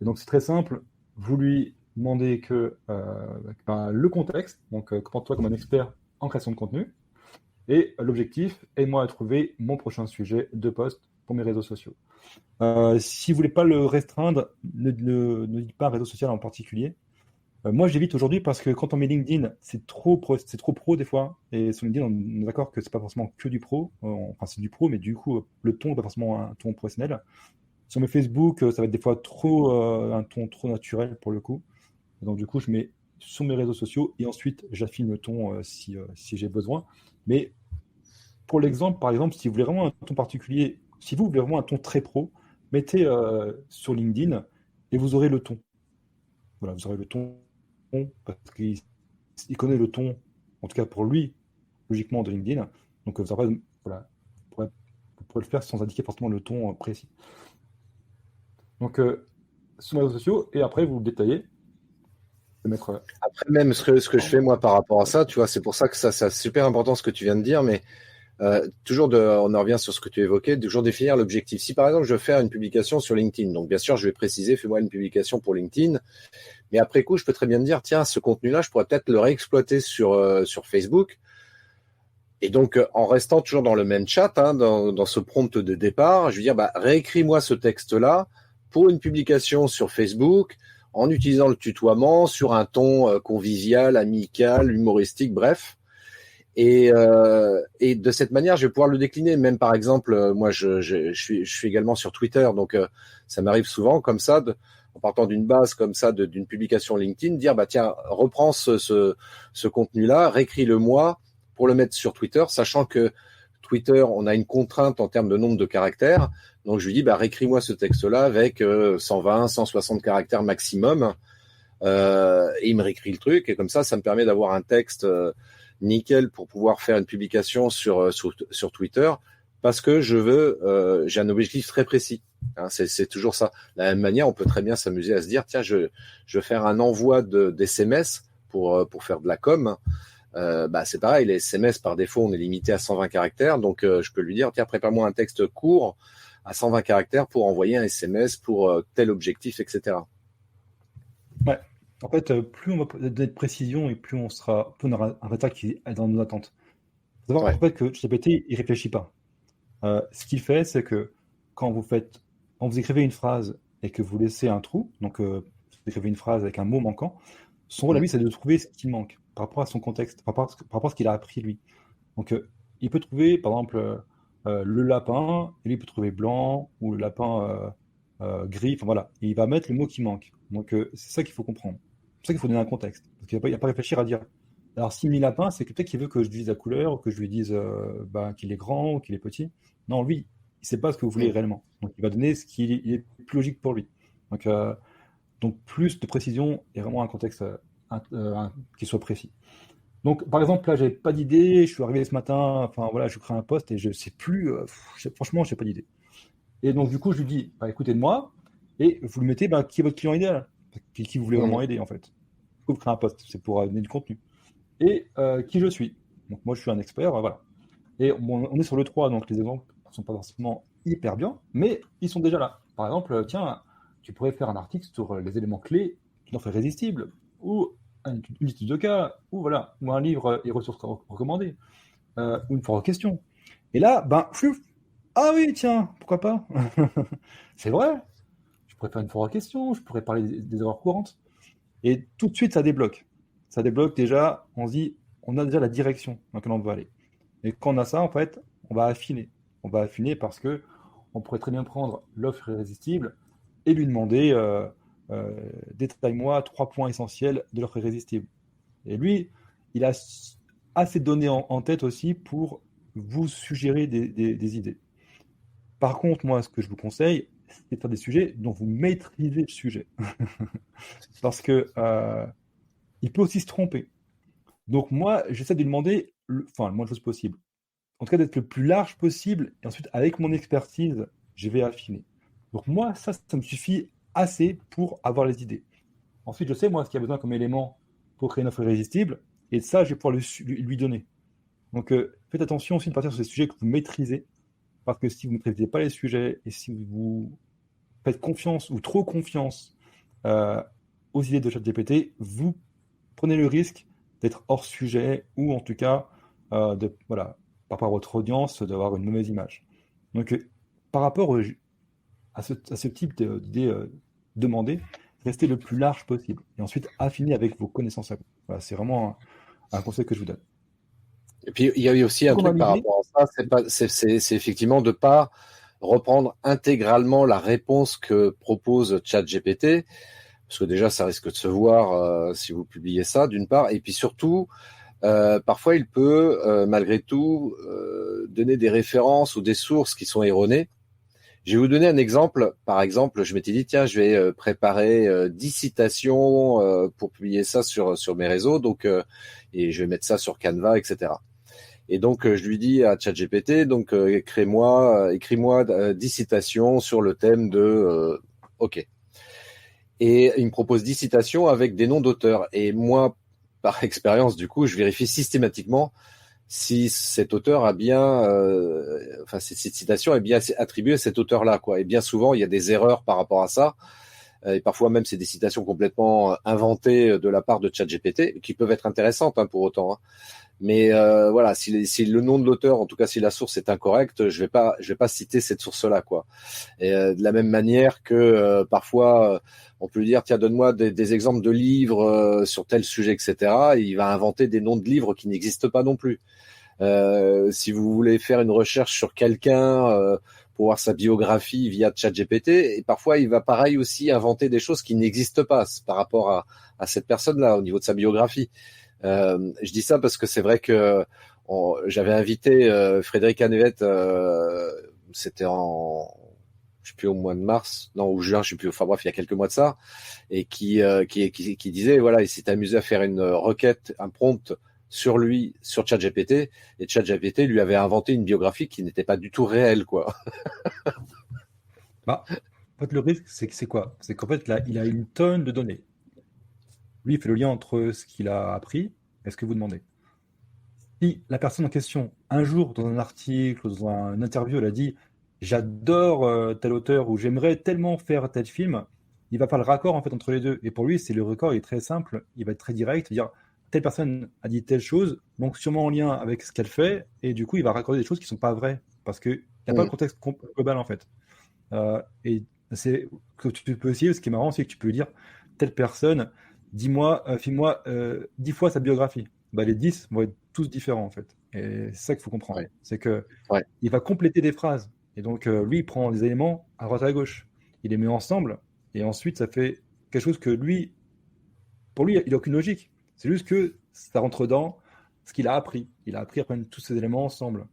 Et donc, c'est très simple. Vous lui demandez le contexte, donc comporte-toi comme un expert en création de contenu, et l'objectif, aide-moi à trouver mon prochain sujet de post pour mes réseaux sociaux. Si vous voulez pas le restreindre, ne dites pas un réseau social en particulier. Moi, j'évite aujourd'hui parce que quand on met LinkedIn, c'est trop pro des fois. Et sur LinkedIn, on est d'accord que c'est pas forcément que du pro. Enfin, c'est du pro, mais du coup, le ton n'est pas forcément un ton professionnel. Sur mes Facebook, ça va être des fois un ton trop naturel pour le coup. Et donc, du coup, je mets sur mes réseaux sociaux et ensuite, j'affine le ton si j'ai besoin. Mais pour l'exemple, par exemple, si vous voulez vraiment un ton particulier, si vous voulez vraiment un ton très pro, mettez sur LinkedIn et vous aurez le ton. Voilà, vous aurez le ton parce qu'il connaît le ton, en tout cas pour lui, logiquement de LinkedIn. Donc, vous pourrez le faire sans indiquer forcément le ton précis. Donc, sur mes réseaux sociaux, et après, vous le détaillez. Après, même ce que je fais moi par rapport à ça, tu vois, c'est pour ça que ça c'est super important ce que tu viens de dire, mais on en revient sur ce que tu évoquais, toujours définir l'objectif. Si par exemple je veux faire une publication sur LinkedIn, donc bien sûr je vais préciser, fais-moi une publication pour LinkedIn, mais après coup je peux très bien me dire, tiens, ce contenu-là, je pourrais peut-être le réexploiter sur Facebook. Et donc en restant toujours dans le même chat, hein, dans ce prompt de départ, je vais dire, réécris-moi ce texte-là pour une publication sur Facebook, en utilisant le tutoiement, sur un ton convivial, amical, humoristique, bref. Et de cette manière, je vais pouvoir le décliner. Même par exemple, moi, je suis également sur Twitter, donc ça m'arrive souvent comme ça, en partant d'une base comme ça, d'une publication LinkedIn, dire tiens, reprends ce contenu-là, réécris-le-moi pour le mettre sur Twitter, sachant que Twitter, on a une contrainte en termes de nombre de caractères. Donc je lui dis réécris-moi ce texte-là avec 120, 160 caractères maximum. Et il me réécrit le truc, et comme ça me permet d'avoir un texte nickel pour pouvoir faire une publication sur Twitter, parce que j'ai un objectif très précis. Hein, c'est toujours ça. De la même manière, on peut très bien s'amuser à se dire, tiens, je veux faire un envoi d'SMS pour faire de la com. C'est pareil, les SMS par défaut, on est limité à 120 caractères, donc je peux lui dire, tiens, prépare-moi un texte court à 120 caractères pour envoyer un SMS pour tel objectif, etc. Ouais. En fait, plus on va donner de précision et plus on aura un résultat qui est dans nos attentes. Il faut savoir Ouais. en fait que ChatGPT, il réfléchit pas. Ce qu'il fait, c'est que quand vous écrivez une phrase et que vous laissez un trou, donc vous écrivez une phrase avec un mot manquant, son rôle à lui, c'est de trouver ce qui manque par rapport à son contexte, par rapport à ce qu'il a appris lui. Donc, il peut trouver, par exemple, le lapin, et lui, il peut trouver blanc, ou le lapin gris, enfin voilà. Et il va mettre le mot qui manque. Donc, c'est ça qu'il faut comprendre. C'est ça qu'il faut donner un contexte. Parce qu'il n'y a pas réfléchir à dire. Alors, s'il met lapin, c'est que peut-être qu'il veut que je dise la couleur, ou que je lui dise qu'il est grand, ou qu'il est petit. Non, lui, il ne sait pas ce que vous voulez réellement. Donc, il va donner ce qui est plus logique pour lui. Donc, plus de précision et vraiment un contexte qui soit précis. Donc, par exemple, là, j'avais pas d'idée, je suis arrivé ce matin, enfin voilà, je crée un post et je sais plus, franchement, je n'ai pas d'idée. Et donc, du coup, je lui dis, écoutez de moi, et vous lui mettez qui est votre client idéal, qui vous voulez vraiment aider, en fait. Vous créez un post, c'est pour donner du contenu. Et qui je suis. Donc, moi, je suis un expert, voilà. Et on est sur le 3, donc les exemples ne sont pas forcément hyper bien, mais ils sont déjà là. Par exemple, tiens, tu pourrais faire un article sur les éléments clés qui l'ont fait résistible, ou une étude de cas, ou voilà, ou un livre et ressources recommandées, ou une foire aux questions. Et là, ah oui, tiens, pourquoi pas? C'est vrai, je pourrais faire une foire aux questions, je pourrais parler des erreurs courantes. Et tout de suite, ça débloque. Ça débloque déjà, on se dit, on a déjà la direction dans laquelle on veut aller. Et quand on a ça, en fait, on va affiner. On va affiner parce que on pourrait très bien prendre l'offre irrésistible et lui demander détaille-moi 3 points essentiels de l'offre irrésistible. Et lui, il a assez de données en tête aussi pour vous suggérer des idées. Par contre, moi, ce que je vous conseille, c'est de faire des sujets dont vous maîtrisez le sujet. Parce que il peut aussi se tromper. Donc moi, j'essaie de lui demander le moins de choses possible. En tout cas, d'être le plus large possible. Et ensuite, avec mon expertise, je vais affiner. Donc moi, ça me suffit assez pour avoir les idées. Ensuite, je sais, moi, ce qu'il y a besoin comme élément pour créer une offre irrésistible. Et ça, je vais pouvoir lui donner. Donc, faites attention aussi de partir sur des sujets que vous maîtrisez. Parce que si vous ne maîtrisez pas les sujets et si vous faites confiance ou trop confiance aux idées de ChatGPT, vous prenez le risque d'être hors sujet ou en tout cas, par rapport à votre audience, d'avoir une mauvaise image. Donc, par rapport à ce type d'idées demandées, restez le plus large possible et ensuite affinez avec vos connaissances à vous. Voilà, c'est vraiment un conseil que je vous donne. Et puis, il y a aussi un truc par rapport à ça, c'est effectivement de ne pas reprendre intégralement la réponse que propose ChatGPT, parce que déjà, ça risque de se voir si vous publiez ça, d'une part, et puis surtout, parfois, il peut, malgré tout, donner des références ou des sources qui sont erronées. Je vais vous donner un exemple. Par exemple, je m'étais dit, tiens, je vais préparer 10 citations pour publier ça sur mes réseaux, donc et je vais mettre ça sur Canva, etc. Et donc, je lui dis à ChatGPT, donc écris-moi 10 citations sur le thème de OK. Et il me propose 10 citations avec des noms d'auteurs. Et moi, par expérience, du coup, je vérifie systématiquement si cet auteur a bien, cette citation est bien attribuée à cet auteur-là, quoi. Et bien souvent, il y a des erreurs par rapport à ça. Et parfois même, c'est des citations complètement inventées de la part de ChatGPT, qui peuvent être intéressantes pour autant. Hein. Mais voilà, si le nom de l'auteur, en tout cas si la source est incorrecte, je vais pas citer cette source-là, quoi. Et de la même manière que parfois on peut lui dire tiens donne-moi des exemples de livres sur tel sujet, etc. Et il va inventer des noms de livres qui n'existent pas non plus. Si vous voulez faire une recherche sur quelqu'un pour voir sa biographie via ChatGPT, et parfois il va pareil aussi inventer des choses qui n'existent pas par rapport à cette personne-là au niveau de sa biographie. Je dis ça parce que c'est vrai que j'avais invité Frédéric Hanevette, c'était je sais plus au mois de mars, non ou juin, je sais plus. Enfin bref, il y a quelques mois de ça, et qui disait voilà, il s'est amusé à faire une requête, un prompt sur lui sur ChatGPT, et ChatGPT lui avait inventé une biographie qui n'était pas du tout réelle, quoi. Bah, en fait, le risque, c'est quoi? C'est qu'en fait, là, il a une tonne de données. Lui, il fait le lien entre ce qu'il a appris et ce que vous demandez. Si la personne en question, un jour, dans un article, dans une interview, elle a dit j'adore tel auteur ou j'aimerais tellement faire tel film, il va faire le raccord en fait entre les deux. Et pour lui, c'est le record, il est très simple, il va être très direct, dire telle personne a dit telle chose, donc sûrement en lien avec ce qu'elle fait, et du coup, il va raccorder des choses qui ne sont pas vraies, parce qu'il n'y a pas le contexte global en fait. Et c'est que tu peux essayer, ce qui est marrant, c'est que tu peux dire telle personne, dis-moi, file-moi 10 fois sa biographie. Bah, les 10 vont être tous différents en fait. Et c'est ça qu'il faut comprendre. Ouais. C'est que Ouais. il va compléter des phrases. Et donc, lui, il prend des éléments à droite à gauche. Il les met ensemble. Et ensuite, ça fait quelque chose que lui, pour lui, il n'a aucune logique. C'est juste que ça rentre dans ce qu'il a appris. Il a appris à prendre tous ces éléments ensemble,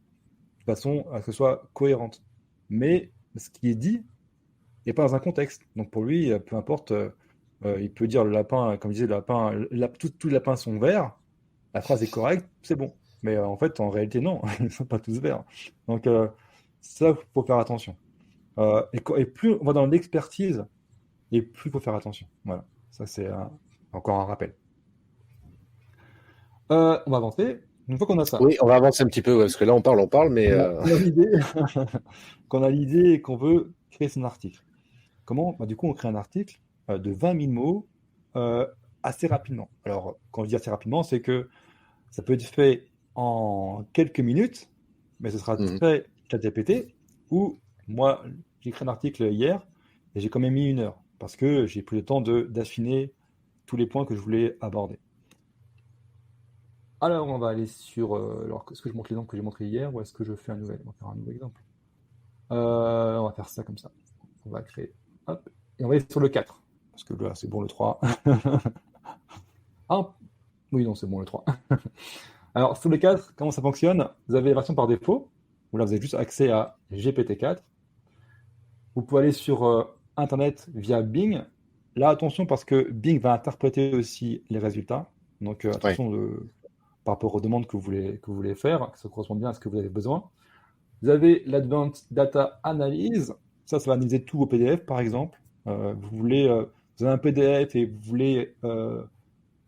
de façon à ce que ce soit cohérente. Mais ce qui est dit n'est pas dans un contexte. Donc pour lui, peu importe, il peut dire le lapin, comme je disais, le lapin, tous les lapins sont verts, la phrase est correcte, c'est bon. Mais en fait, en réalité, non, ils ne sont pas tous verts. Donc ça, il faut faire attention. Et plus on va dans l'expertise, et plus il faut faire attention. Voilà, ça c'est encore un rappel. On va avancer. Une fois qu'on a ça, Oui, on va avancer un petit peu, parce que là, on parle, mais... on a l'idée qu'on a l'idée et qu'on veut créer son article. Comment? Bah, du coup, on crée un article de 20 000 mots assez rapidement. Alors, quand je dis assez rapidement, c'est que ça peut être fait en quelques minutes, mais ce sera très ChatGPT, ou moi, j'ai créé un article hier et j'ai quand même mis 1 heure, parce que j'ai pris le temps d'affiner tous les points que je voulais aborder. Alors, on va aller sur... alors, est-ce que je montre l'exemple que j'ai montré hier, ou est-ce que je fais un nouvel? On va faire un nouvel exemple. On va faire ça comme ça. On va créer... Hop. Et on va aller sur le 4. Parce que là, c'est bon le 3. Ah, oui, non, c'est bon le 3. Alors, sur le 4, comment ça fonctionne? Vous avez la version par défaut, où là, vous avez juste accès à GPT-4. Vous pouvez aller sur Internet via Bing. Là, attention, parce que Bing va interpréter aussi les résultats. Donc, attention par rapport aux demandes que vous voulez faire, que ça correspond bien à ce que vous avez besoin. Vous avez l'Advanced Data Analyse. Ça va analyser tous vos PDF, par exemple. Vous avez un PDF et vous voulez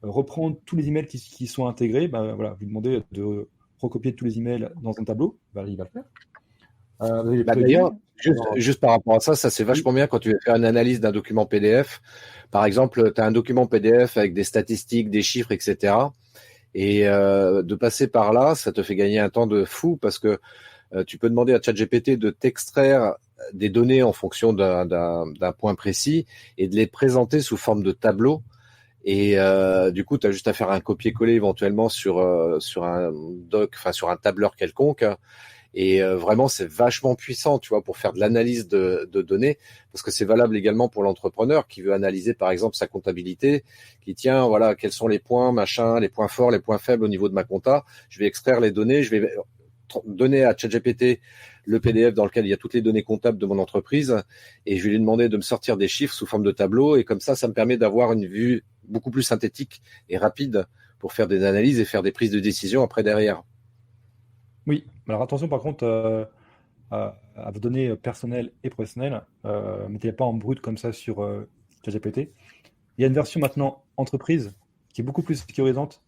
reprendre tous les emails qui sont intégrés. Voilà, vous demandez de recopier tous les emails dans un tableau. Il va le faire. Vous avez les D'ailleurs, plugins. juste par rapport à ça c'est vachement bien quand tu veux faire une analyse d'un document PDF. Par exemple, tu as un document PDF avec des statistiques, des chiffres, etc. Et de passer par là, ça te fait gagner un temps de fou, parce que tu peux demander à ChatGPT de t'extraire des données en fonction d'un point précis et de les présenter sous forme de tableau. Et du coup, tu as juste à faire un copier-coller éventuellement sur un doc, enfin sur un tableur quelconque. Et vraiment, c'est vachement puissant, tu vois, pour faire de l'analyse de données, parce que c'est valable également pour l'entrepreneur qui veut analyser, par exemple, sa comptabilité, qui tient, voilà, quels sont les points, machin, les points forts, les points faibles au niveau de ma compta. Je vais extraire les données, je vais donner à ChatGPT le PDF dans lequel il y a toutes les données comptables de mon entreprise, et je vais lui demander de me sortir des chiffres sous forme de tableau, et comme ça me permet d'avoir une vue beaucoup plus synthétique et rapide pour faire des analyses et faire des prises de décision après derrière. Oui, alors attention par contre à vos données personnelles et professionnelles. Mettez-les pas en brut comme ça sur ChatGPT. Il y a une version maintenant entreprise qui est beaucoup plus sécurisante,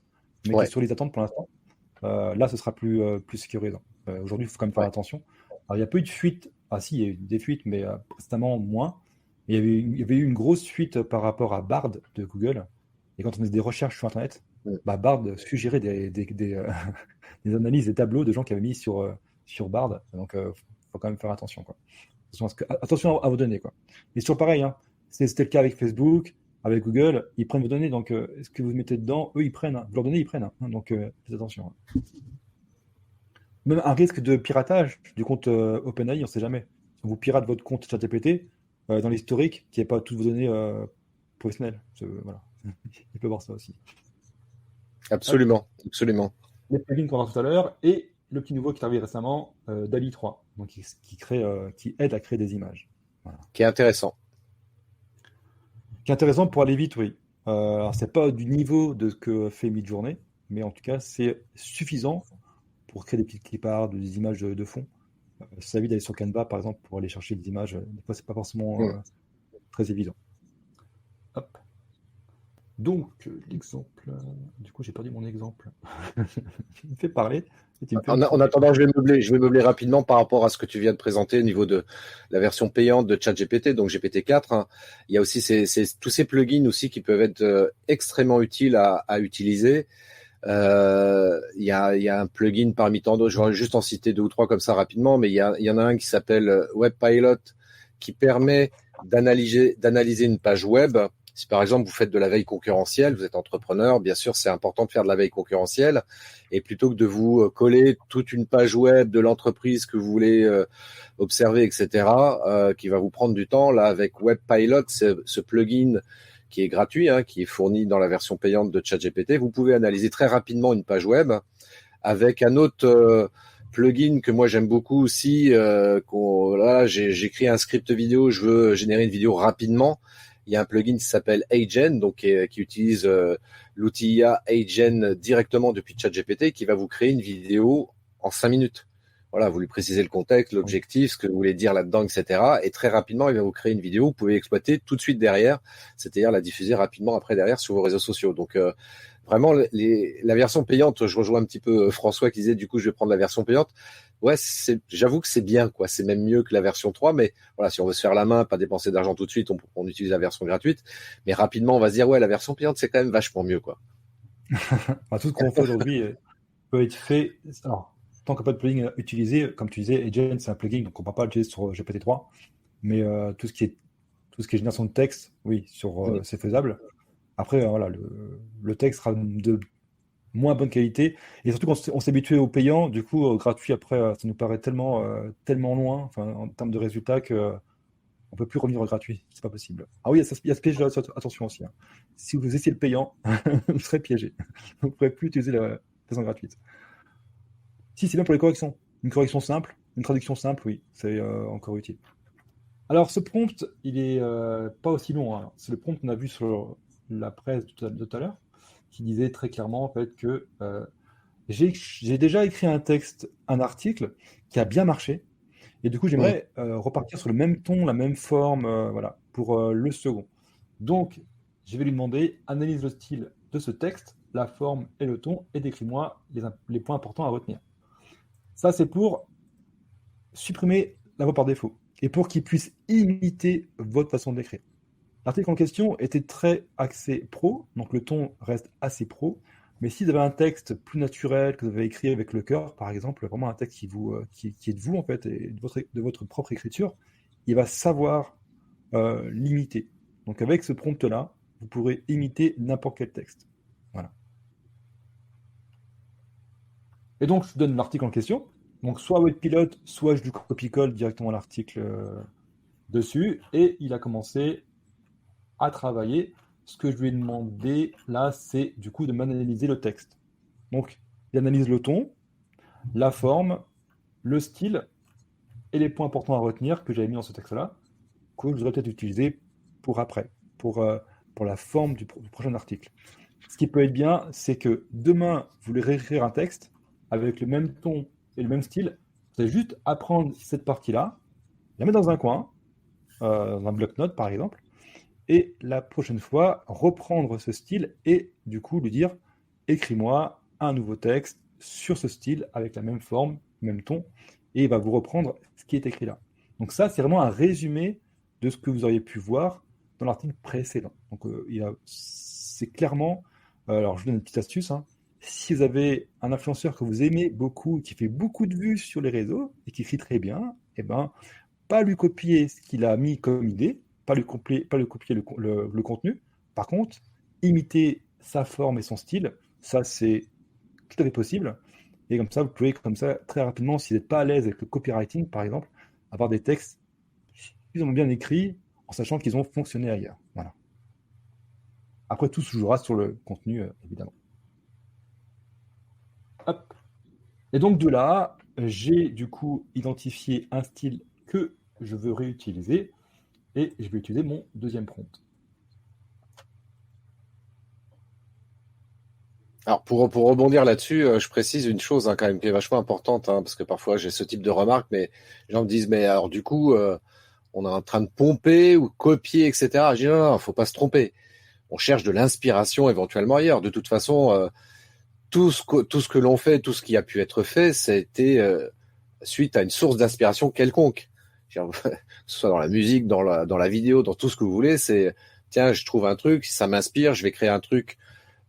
mais qui est sur les attentes pour l'instant. Là, ce sera plus sécurisant. Aujourd'hui, il faut quand même faire attention. Alors, il n'y a pas eu de fuite. Ah si, il y a eu des fuites, mais précédemment moins. Il y avait eu une grosse fuite par rapport à Bard de Google. Et quand on faisait des recherches sur Internet, Bard suggérait des analyses, des tableaux de gens qui avaient mis sur Bard. Donc, il faut quand même faire attention, quoi. Attention à vos données, quoi. Et c'est toujours pareil, hein. C'était le cas avec Facebook, avec Google. Ils prennent vos données, donc ce que vous mettez dedans, eux, ils prennent. Leurs données, ils prennent. Hein. Donc, faites attention. Hein. Même un risque de piratage du compte OpenAI, on ne sait jamais. Si vous pirate votre compte ChatGPT, dans l'historique, qu'il n'y ait pas toutes vos données professionnelles. Voilà. Il peut voir ça aussi. Absolument, absolument. Les plugins qu'on a tout à l'heure et le petit nouveau qui est arrivé récemment, DALL-E 3, donc qui aide à créer des images. Voilà. Qui est intéressant. Qui est intéressant pour aller vite, oui. Alors, c'est pas du niveau de ce que fait Midjourney, mais en tout cas, c'est suffisant pour créer des petites clipards, des images de fond. Ça évite d'aller sur Canva, par exemple, pour aller chercher des images. Des fois, c'est pas forcément très évident. Hop. Donc, l'exemple. Du coup, j'ai perdu mon exemple. Tu me fais parler. En attendant, je vais meubler rapidement par rapport à ce que tu viens de présenter au niveau de la version payante de ChatGPT, donc GPT-4. Hein. Il y a aussi tous ces plugins aussi qui peuvent être extrêmement utiles à utiliser. Il y a un plugin parmi tant d'autres, je vais juste en citer 2 ou 3 comme ça rapidement, mais il y en a un qui s'appelle WebPilot qui permet d'analyser une page web. Si par exemple vous faites de la veille concurrentielle, vous êtes entrepreneur, bien sûr c'est important de faire de la veille concurrentielle, et plutôt que de vous coller toute une page web de l'entreprise que vous voulez observer, etc., qui va vous prendre du temps, là avec WebPilot, ce plugin qui est gratuit, hein, qui est fourni dans la version payante de ChatGPT, vous pouvez analyser très rapidement une page web avec un autre plugin que moi j'aime beaucoup aussi. Là, j'écris un script vidéo, je veux générer une vidéo rapidement. Il y a un plugin qui s'appelle Agen, donc qui utilise l'outil IA Agen directement depuis ChatGPT, qui va vous créer une vidéo en 5 minutes. Voilà, vous lui précisez le contexte, l'objectif, ce que vous voulez dire là-dedans, etc. Et très rapidement, il va vous créer une vidéo. Vous pouvez exploiter tout de suite derrière, c'est-à-dire la diffuser rapidement après derrière sur vos réseaux sociaux. Donc vraiment, la version payante, je rejoins un petit peu François qui disait du coup je vais prendre la version payante. Ouais, j'avoue que c'est bien, quoi. C'est même mieux que la version 3, mais voilà, si on veut se faire la main, pas dépenser d'argent tout de suite, on utilise la version gratuite. Mais rapidement, on va se dire ouais, la version payante, c'est quand même vachement mieux, quoi. Tout ce qu'on fait aujourd'hui peut être fait. Alors, tant qu'il n'y a pas de plugin utilisé, comme tu disais, Agent, c'est un plugin, donc on ne peut pas l'utiliser sur GPT-3. Mais tout ce qui est génération de texte, oui, c'est faisable. Après, voilà, le texte sera de moins bonne qualité. Et surtout, quand on s'est habitué au payant, du coup, gratuit, après, ça nous paraît tellement loin, enfin, en termes de résultats, que on peut plus revenir au gratuit. C'est pas possible. Ah oui, il y a ce piège-là, attention aussi. Hein. Si vous essayez le payant, vous serez piégé. Vous ne pourrez plus utiliser la version gratuite. Si, c'est bien pour les corrections. Une correction simple, une traduction simple, oui, c'est encore utile. Alors, ce prompt, il est pas aussi long. Hein. C'est le prompt qu'on a vu sur la presse tout à l'heure, qui disait très clairement en fait que j'ai déjà écrit un article qui a bien marché, et du coup, j'aimerais repartir sur le même ton, la même forme, voilà, pour le second. Donc, je vais lui demander, analyse le style de ce texte, la forme et le ton, et décris-moi les points importants à retenir. Ça, c'est pour supprimer la voix par défaut et pour qu'il puisse imiter votre façon d'écrire. L'article en question était très axé pro, donc le ton reste assez pro, mais si vous avez un texte plus naturel que vous avez écrit avec le cœur, par exemple, vraiment un texte qui est de vous en fait et de votre propre écriture, il va savoir l'imiter. Donc avec ce prompt-là, vous pourrez imiter n'importe quel texte. Voilà. Et donc, je vous donne l'article en question. Donc, soit WebPilot, soit je lui copie-colle directement l'article dessus. Et il a commencé à travailler. Ce que je lui ai demandé, là, c'est du coup de m'analyser le texte. Donc, il analyse le ton, la forme, le style et les points importants à retenir que j'avais mis dans ce texte-là, que je voudrais peut-être utiliser pour après, pour la forme du prochain article. Ce qui peut être bien, c'est que demain, vous voulez réécrire un texte avec le même ton et le même style. Vous allez juste apprendre cette partie-là, la mettre dans un coin, dans un bloc-notes par exemple, et la prochaine fois, reprendre ce style et du coup lui dire écris-moi un nouveau texte sur ce style avec la même forme, même ton, et il va vous reprendre ce qui est écrit là. Donc ça, c'est vraiment un résumé de ce que vous auriez pu voir dans l'article précédent. Donc c'est clairement, alors je vous donne une petite astuce, hein. Si vous avez un influenceur que vous aimez beaucoup, qui fait beaucoup de vues sur les réseaux et qui écrit très bien, eh ben, pas lui copier ce qu'il a mis comme idée, pas lui copier le contenu. Par contre, imiter sa forme et son style, ça c'est tout à fait possible. Et comme ça, vous pouvez comme ça très rapidement, si vous n'êtes pas à l'aise avec le copywriting, par exemple, avoir des textes suffisamment bien écrits en sachant qu'ils ont fonctionné ailleurs. Voilà. Après, tout se jouera sur le contenu, évidemment. Hop. Et donc de là, j'ai du coup identifié un style que je veux réutiliser et je vais utiliser mon deuxième prompt. Alors pour rebondir là-dessus, je précise une chose quand même qui est vachement importante, parce que parfois j'ai ce type de remarques, mais les gens me disent mais alors du coup on est en train de pomper ou copier, etc. Je dis non, faut pas se tromper. On cherche de l'inspiration éventuellement ailleurs. De toute façon, tout ce que l'on fait, tout ce qui a pu être fait, ça a été suite à une source d'inspiration quelconque. Que ce soit dans la musique, dans la vidéo, dans tout ce que vous voulez, c'est tiens, je trouve un truc, ça m'inspire, je vais créer un truc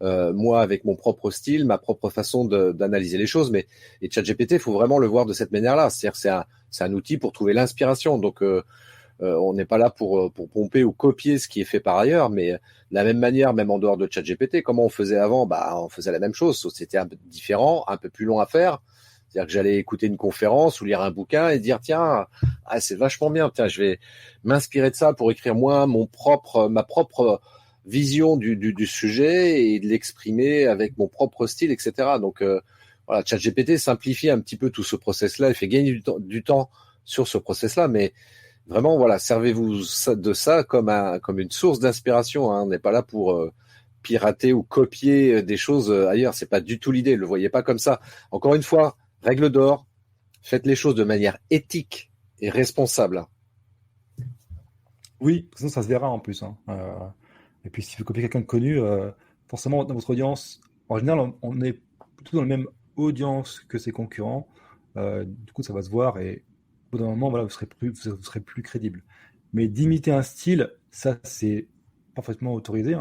moi avec mon propre style, ma propre façon d'analyser les choses. Mais et ChatGPT, il faut vraiment le voir de cette manière-là. C'est-à-dire que c'est un outil pour trouver l'inspiration. Donc on n'est pas là pour pomper ou copier ce qui est fait par ailleurs, mais de la même manière, même en dehors de ChatGPT, comment on faisait avant, on faisait la même chose, sauf que c'était un peu différent, un peu plus long à faire. C'est-à-dire que j'allais écouter une conférence ou lire un bouquin et dire tiens, c'est vachement bien, tiens, je vais m'inspirer de ça pour écrire moi ma propre vision du sujet et de l'exprimer avec mon propre style, etc. Donc voilà, ChatGPT simplifie un petit peu tout ce process-là et fait gagner du temps sur ce process-là, mais vraiment, voilà, servez-vous de ça comme une source d'inspiration. On n'est pas là pour pirater ou copier des choses ailleurs. C'est pas du tout l'idée. Ne le voyez pas comme ça. Encore une fois, règle d'or, faites les choses de manière éthique et responsable. Oui, sinon ça se verra en plus. Et puis si vous copiez quelqu'un de connu, forcément dans votre audience, en général, on est plutôt dans la même audience que ses concurrents. Du coup, ça va se voir et au bout d'un moment, voilà, vous serez plus crédible. Mais d'imiter un style, ça c'est parfaitement autorisé.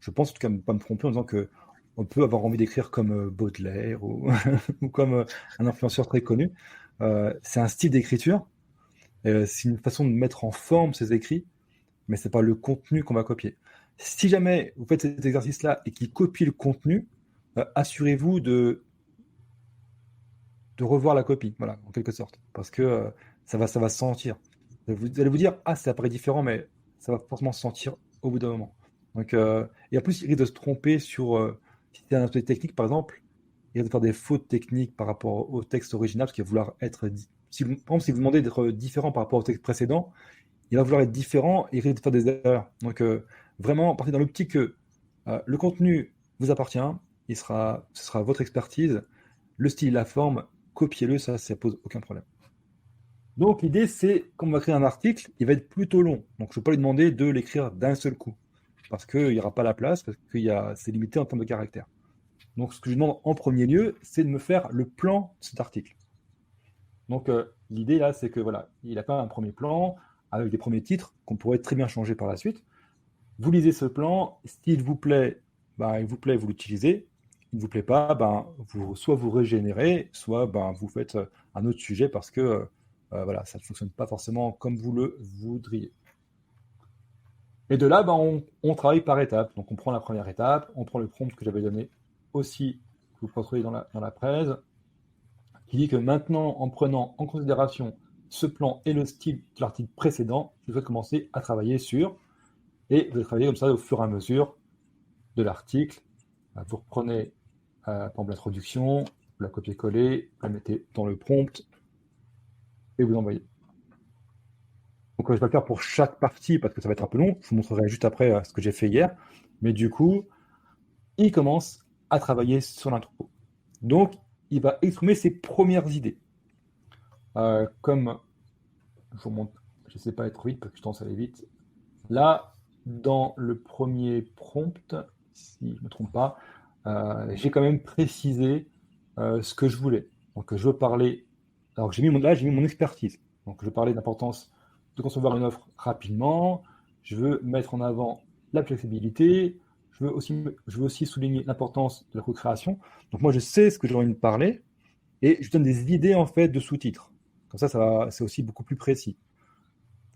Je pense en tout cas ne pas me tromper en disant que on peut avoir envie d'écrire comme Baudelaire ou, ou comme un influenceur très connu. C'est un style d'écriture. C'est une façon de mettre en forme ses écrits, mais c'est pas le contenu qu'on va copier. Si jamais vous faites cet exercice-là et qu'il copie le contenu, assurez-vous de revoir la copie, voilà, en quelque sorte, parce que ça va se sentir. Vous allez vous dire, ah, ça paraît différent, mais ça va forcément se sentir au bout d'un moment. Donc, et en plus, il risque de se tromper sur, si c'est un aspect technique, par exemple, il risque de faire des fautes techniques par rapport au texte original, parce qu'il va vouloir être, par exemple, si vous demandez d'être différent par rapport au texte précédent, il va vouloir être différent et il risque de faire des erreurs. Donc, vraiment, partez dans l'optique que le contenu vous appartient, ce sera votre expertise, le style, la forme, copiez-le, ça pose aucun problème. Donc, l'idée, c'est, quand on va créer un article, il va être plutôt long. Donc, je ne vais pas lui demander de l'écrire d'un seul coup, parce qu'il n'y aura pas la place, parce que c'est limité en termes de caractères. Donc, ce que je demande en premier lieu, c'est de me faire le plan de cet article. Donc, l'idée, là, c'est que, voilà, il a fait un premier plan, avec des premiers titres, qu'on pourrait très bien changer par la suite. Vous lisez ce plan, s'il vous plaît, vous l'utilisez. Il ne vous plaît pas, soit vous régénérez, soit vous faites un autre sujet parce que voilà, ça ne fonctionne pas forcément comme vous le voudriez. Et de là, on travaille par étapes. Donc on prend la première étape, on prend le prompt que j'avais donné aussi, que vous pouvez trouver dans la presse, qui dit que maintenant, en prenant en considération ce plan et le style de l'article précédent, je vais commencer à travailler sur, et vous allez travailler comme ça au fur et à mesure de l'article. Vous reprenez par exemple l'introduction, vous la copiez-collez, vous la mettez dans le prompt et vous envoyez. Donc je vais pas le faire pour chaque partie parce que ça va être un peu long. Je vous montrerai juste après ce que j'ai fait hier. Mais du coup, il commence à travailler sur l'intro. Donc, il va exprimer ses premières idées. Comme je vous montre, je ne sais pas être vite parce que je tendance à aller vite. Là, dans le premier prompt, si je ne me trompe pas, j'ai quand même précisé ce que je voulais. Donc, je veux parler. Alors, j'ai mis mon expertise. Donc, je veux parler de l'importance de concevoir une offre rapidement. Je veux mettre en avant la flexibilité. Je veux aussi souligner l'importance de la co-création. Donc, moi, je sais ce que j'ai envie de parler et je donne des idées en fait de sous-titres. Comme ça c'est aussi beaucoup plus précis.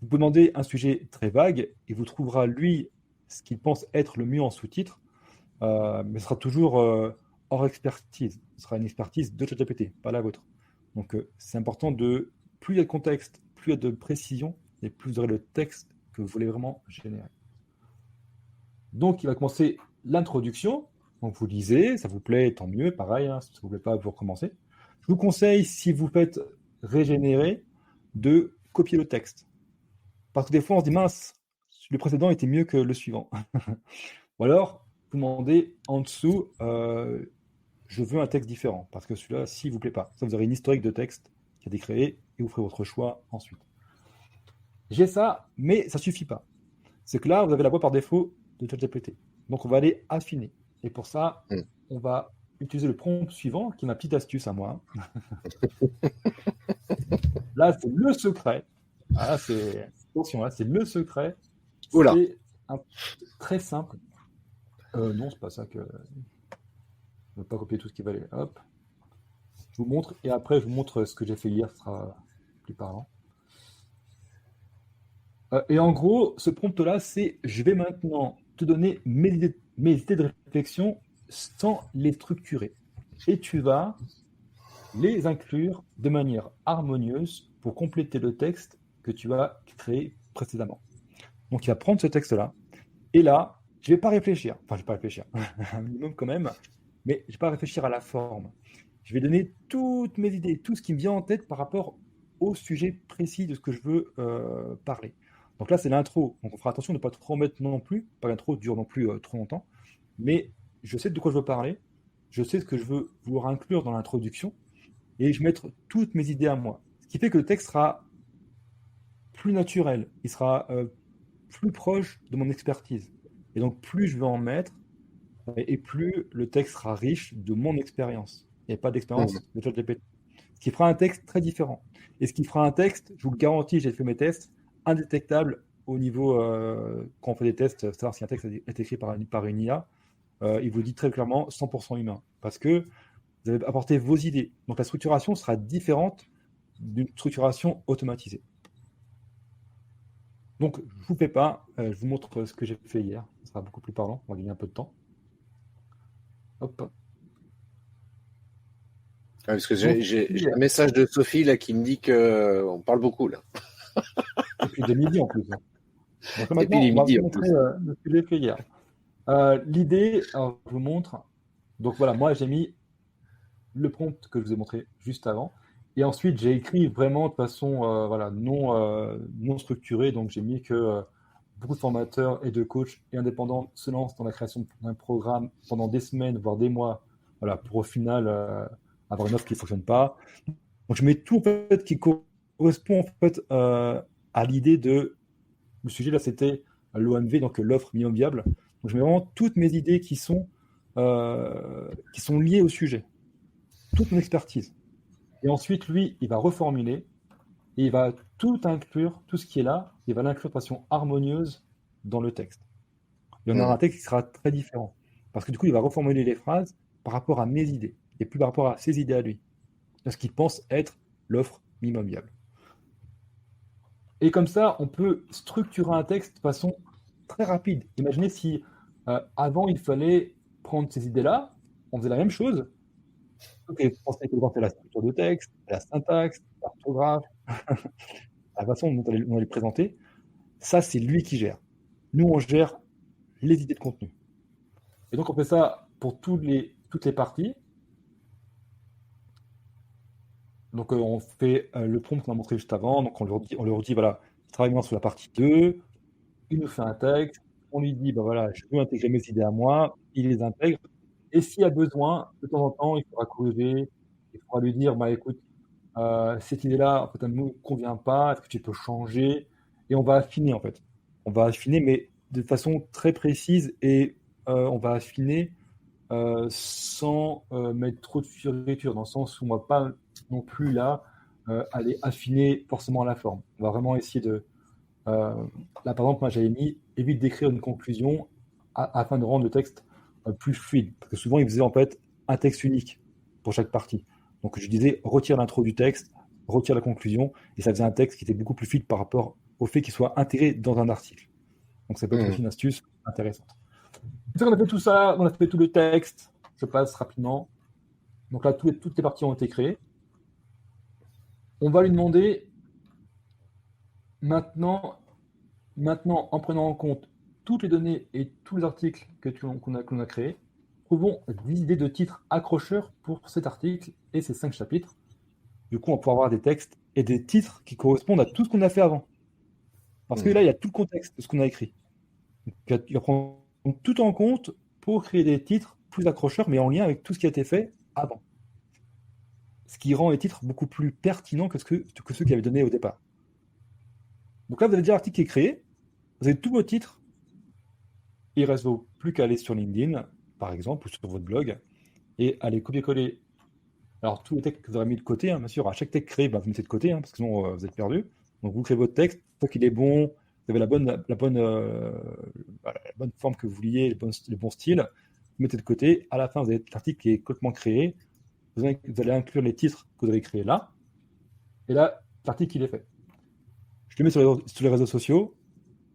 Vous pouvez demander un sujet très vague et vous trouvera lui ce qu'il pense être le mieux en sous-titres. Mais ce sera toujours hors expertise. Ce sera une expertise de ChatGPT, pas la vôtre. Donc, c'est important plus il y a de contexte, plus il y a de précision, et plus vous aurez le texte que vous voulez vraiment générer. Donc, il va commencer l'introduction. Donc, vous lisez, ça vous plaît, tant mieux. Pareil, si ça ne vous plaît pas, vous recommencez. Je vous conseille, si vous faites régénérer, de copier le texte. Parce que des fois, on se dit, mince, le précédent était mieux que le suivant. Ou alors, vous demandez en dessous, je veux un texte différent, parce que celui-là, s'il ne vous plaît pas. Ça, vous aurez une historique de texte qui a été créé, et vous ferez votre choix ensuite. J'ai ça, mais ça ne suffit pas. C'est que là, vous avez la voix par défaut de ChatGPT. Donc, on va aller affiner. Et pour ça, on va utiliser le prompt suivant, qui est ma petite astuce à moi. Là, c'est le secret. Ah, attention, là, c'est le secret. Oula. C'est très simple. Non, c'est pas ça que... Je ne vais pas copier tout ce qui va aller. Hop. Je vous montre, et après, je vous montre ce que j'ai fait hier, ce sera plus parlant. Et en gros, ce prompt-là, c'est je vais maintenant te donner mes idées de réflexion sans les structurer. Et tu vas les inclure de manière harmonieuse pour compléter le texte que tu as créé précédemment. Donc, il va prendre ce texte-là, et là, je ne vais pas réfléchir. Enfin, je ne vais pas réfléchir, un minimum quand même, mais je ne vais pas réfléchir à la forme. Je vais donner toutes mes idées, tout ce qui me vient en tête par rapport au sujet précis de ce que je veux parler. Donc là, c'est l'intro. Donc on fera attention de ne pas trop mettre non plus. Pas l'intro dure non plus trop longtemps. Mais je sais de quoi je veux parler. Je sais ce que je veux vouloir inclure dans l'introduction. Et je vais mettre toutes mes idées à moi. Ce qui fait que le texte sera plus naturel. Il sera plus proche de mon expertise. Et donc, plus je vais en mettre, et plus le texte sera riche de mon expérience. Et pas d'expérience de ChatGPT. Ce qui fera un texte très différent. Et ce qui fera un texte, je vous le garantis, j'ai fait mes tests, indétectable au niveau, quand on fait des tests, savoir si un texte est écrit par une IA, il vous dit très clairement 100% humain. Parce que vous avez apporté vos idées. Donc la structuration sera différente d'une structuration automatisée. Donc je ne vous fais pas, je vous montre ce que j'ai fait hier. Ce sera beaucoup plus parlant, on va gagner un peu de temps. Hop. Parce que j'ai un message de Sophie là qui me dit qu'on parle beaucoup là. Et puis de midi en plus. Donc là, et puis les midi en plus. Ce que j'ai fait hier. L'idée, alors, je vous montre. Donc voilà, moi j'ai mis le prompt que je vous ai montré juste avant. Et ensuite, j'ai écrit vraiment de façon non structurée. Donc j'ai mis que beaucoup de formateurs et de coachs et indépendants se lancent dans la création d'un programme pendant des semaines, voire des mois, voilà, pour au final avoir une offre qui ne fonctionne pas. Donc je mets tout en fait qui correspond en fait à l'idée de le sujet là, c'était l'OMV, donc l'offre minimum viable. Donc je mets vraiment toutes mes idées qui sont liées au sujet, toute mon expertise. Et ensuite, lui, il va reformuler et il va tout inclure, tout ce qui est là, il va l'inclure de façon harmonieuse dans le texte. Il y en aura un texte qui sera très différent. Parce que du coup, il va reformuler les phrases par rapport à mes idées et plus par rapport à ses idées à lui. Ce qu'il pense être l'offre minimum viable. Et comme ça, on peut structurer un texte de façon très rapide. Imaginez si avant, il fallait prendre ces idées-là, on faisait la même chose. Ok, vous pensez que la structure de texte, la syntaxe, l'orthographe, la façon dont on va les présenter. Ça, c'est lui qui gère. Nous, on gère les idées de contenu. Et donc, on fait ça pour toutes les parties. Donc, on fait le prompt qu'on a montré juste avant. Donc, on leur dit voilà, travaille maintenant sur la partie 2. Il nous fait un texte. On lui dit, voilà, je veux intégrer mes idées à moi. Il les intègre. Et s'il y a besoin, de temps en temps, il faudra corriger. Il faudra lui dire, écoute, cette idée-là, en fait, elle ne nous convient pas. Est-ce que tu peux changer? Et on va affiner, en fait. On va affiner, mais de façon très précise. Et on va affiner sans mettre trop de fioriture, dans le sens où on ne va pas non plus là aller affiner forcément la forme. On va vraiment essayer de... là, par exemple, moi, j'avais mis évite d'écrire une conclusion afin de rendre le texte plus fluide. Parce que souvent, il faisait en fait un texte unique pour chaque partie. Donc, je disais retire l'intro du texte, retire la conclusion, et ça faisait un texte qui était beaucoup plus fluide par rapport au fait qu'il soit intégré dans un article. Donc, ça peut être aussi une astuce intéressante. Une fois qu'on a fait tout ça, on a fait tout le texte, je passe rapidement. Donc là, toutes les parties ont été créées. On va lui demander maintenant, en prenant en compte toutes les données et tous les articles qu'on a créés, trouvons des idées de titres accrocheurs pour cet article et ces 5 chapitres. Du coup, on pourra avoir des textes et des titres qui correspondent à tout ce qu'on a fait avant. Parce que là, il y a tout le contexte de ce qu'on a écrit. Donc, il va prendre tout en compte pour créer des titres plus accrocheurs, mais en lien avec tout ce qui a été fait avant. Ce qui rend les titres beaucoup plus pertinents que ceux qui avaient donné au départ. Donc là, vous avez déjà l'article qui est créé, vous avez tous vos titres, il ne reste plus qu'à aller sur LinkedIn, par exemple, ou sur votre blog, et aller copier-coller. Alors, tous les textes que vous aurez mis de côté, bien sûr, à chaque texte créé, vous mettez de côté, parce que sinon vous êtes perdu. Donc, vous créez votre texte, une fois qu'il est bon, vous avez la bonne forme que vous vouliez, le bon style, vous mettez de côté. À la fin, vous avez l'article qui est complètement créé. Vous allez inclure les titres que vous avez créés là. Et là, l'article, il est fait. Je le mets sur les réseaux sociaux.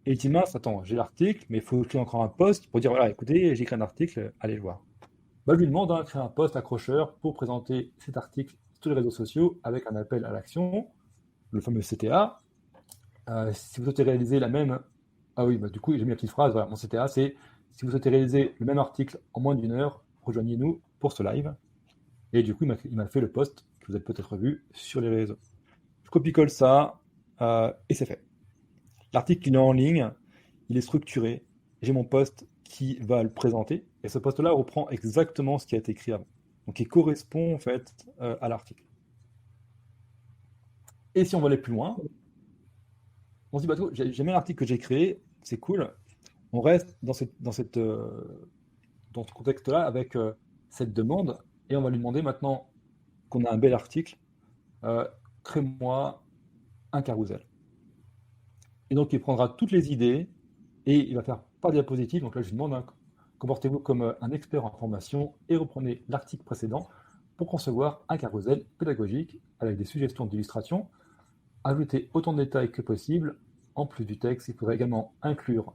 Et il dit, mince, attends, j'ai l'article, mais il faut créer encore un post pour dire, voilà, écoutez, j'ai écrit un article, allez le voir. Je lui demande de créer un post accrocheur pour présenter cet article sur les réseaux sociaux avec un appel à l'action, le fameux CTA. Si vous souhaitez réaliser la même... Ah oui, du coup, j'ai mis la petite phrase, voilà, mon CTA, c'est si vous souhaitez réaliser le même article en moins d'1 heure, rejoignez-nous pour ce live. Et du coup, il m'a fait le post que vous avez peut-être vu sur les réseaux. Je copie-colle ça et c'est fait. L'article, il est en ligne, il est structuré. J'ai mon post qui va le présenter. Et ce post-là reprend exactement ce qui a été écrit avant. Donc, il correspond en fait à l'article. Et si on va aller plus loin, on se dit, j'ai mis l'article que j'ai créé, c'est cool. On reste dans ce contexte-là avec cette demande. Et on va lui demander maintenant qu'on a un bel article, crée-moi un carrousel. Et donc, il prendra toutes les idées et il va faire par diapositive. Donc là, je lui demande, comportez-vous comme un expert en formation et reprenez l'article précédent pour concevoir un carrousel pédagogique avec des suggestions d'illustration. Ajoutez autant de détails que possible. En plus du texte, il faudrait également inclure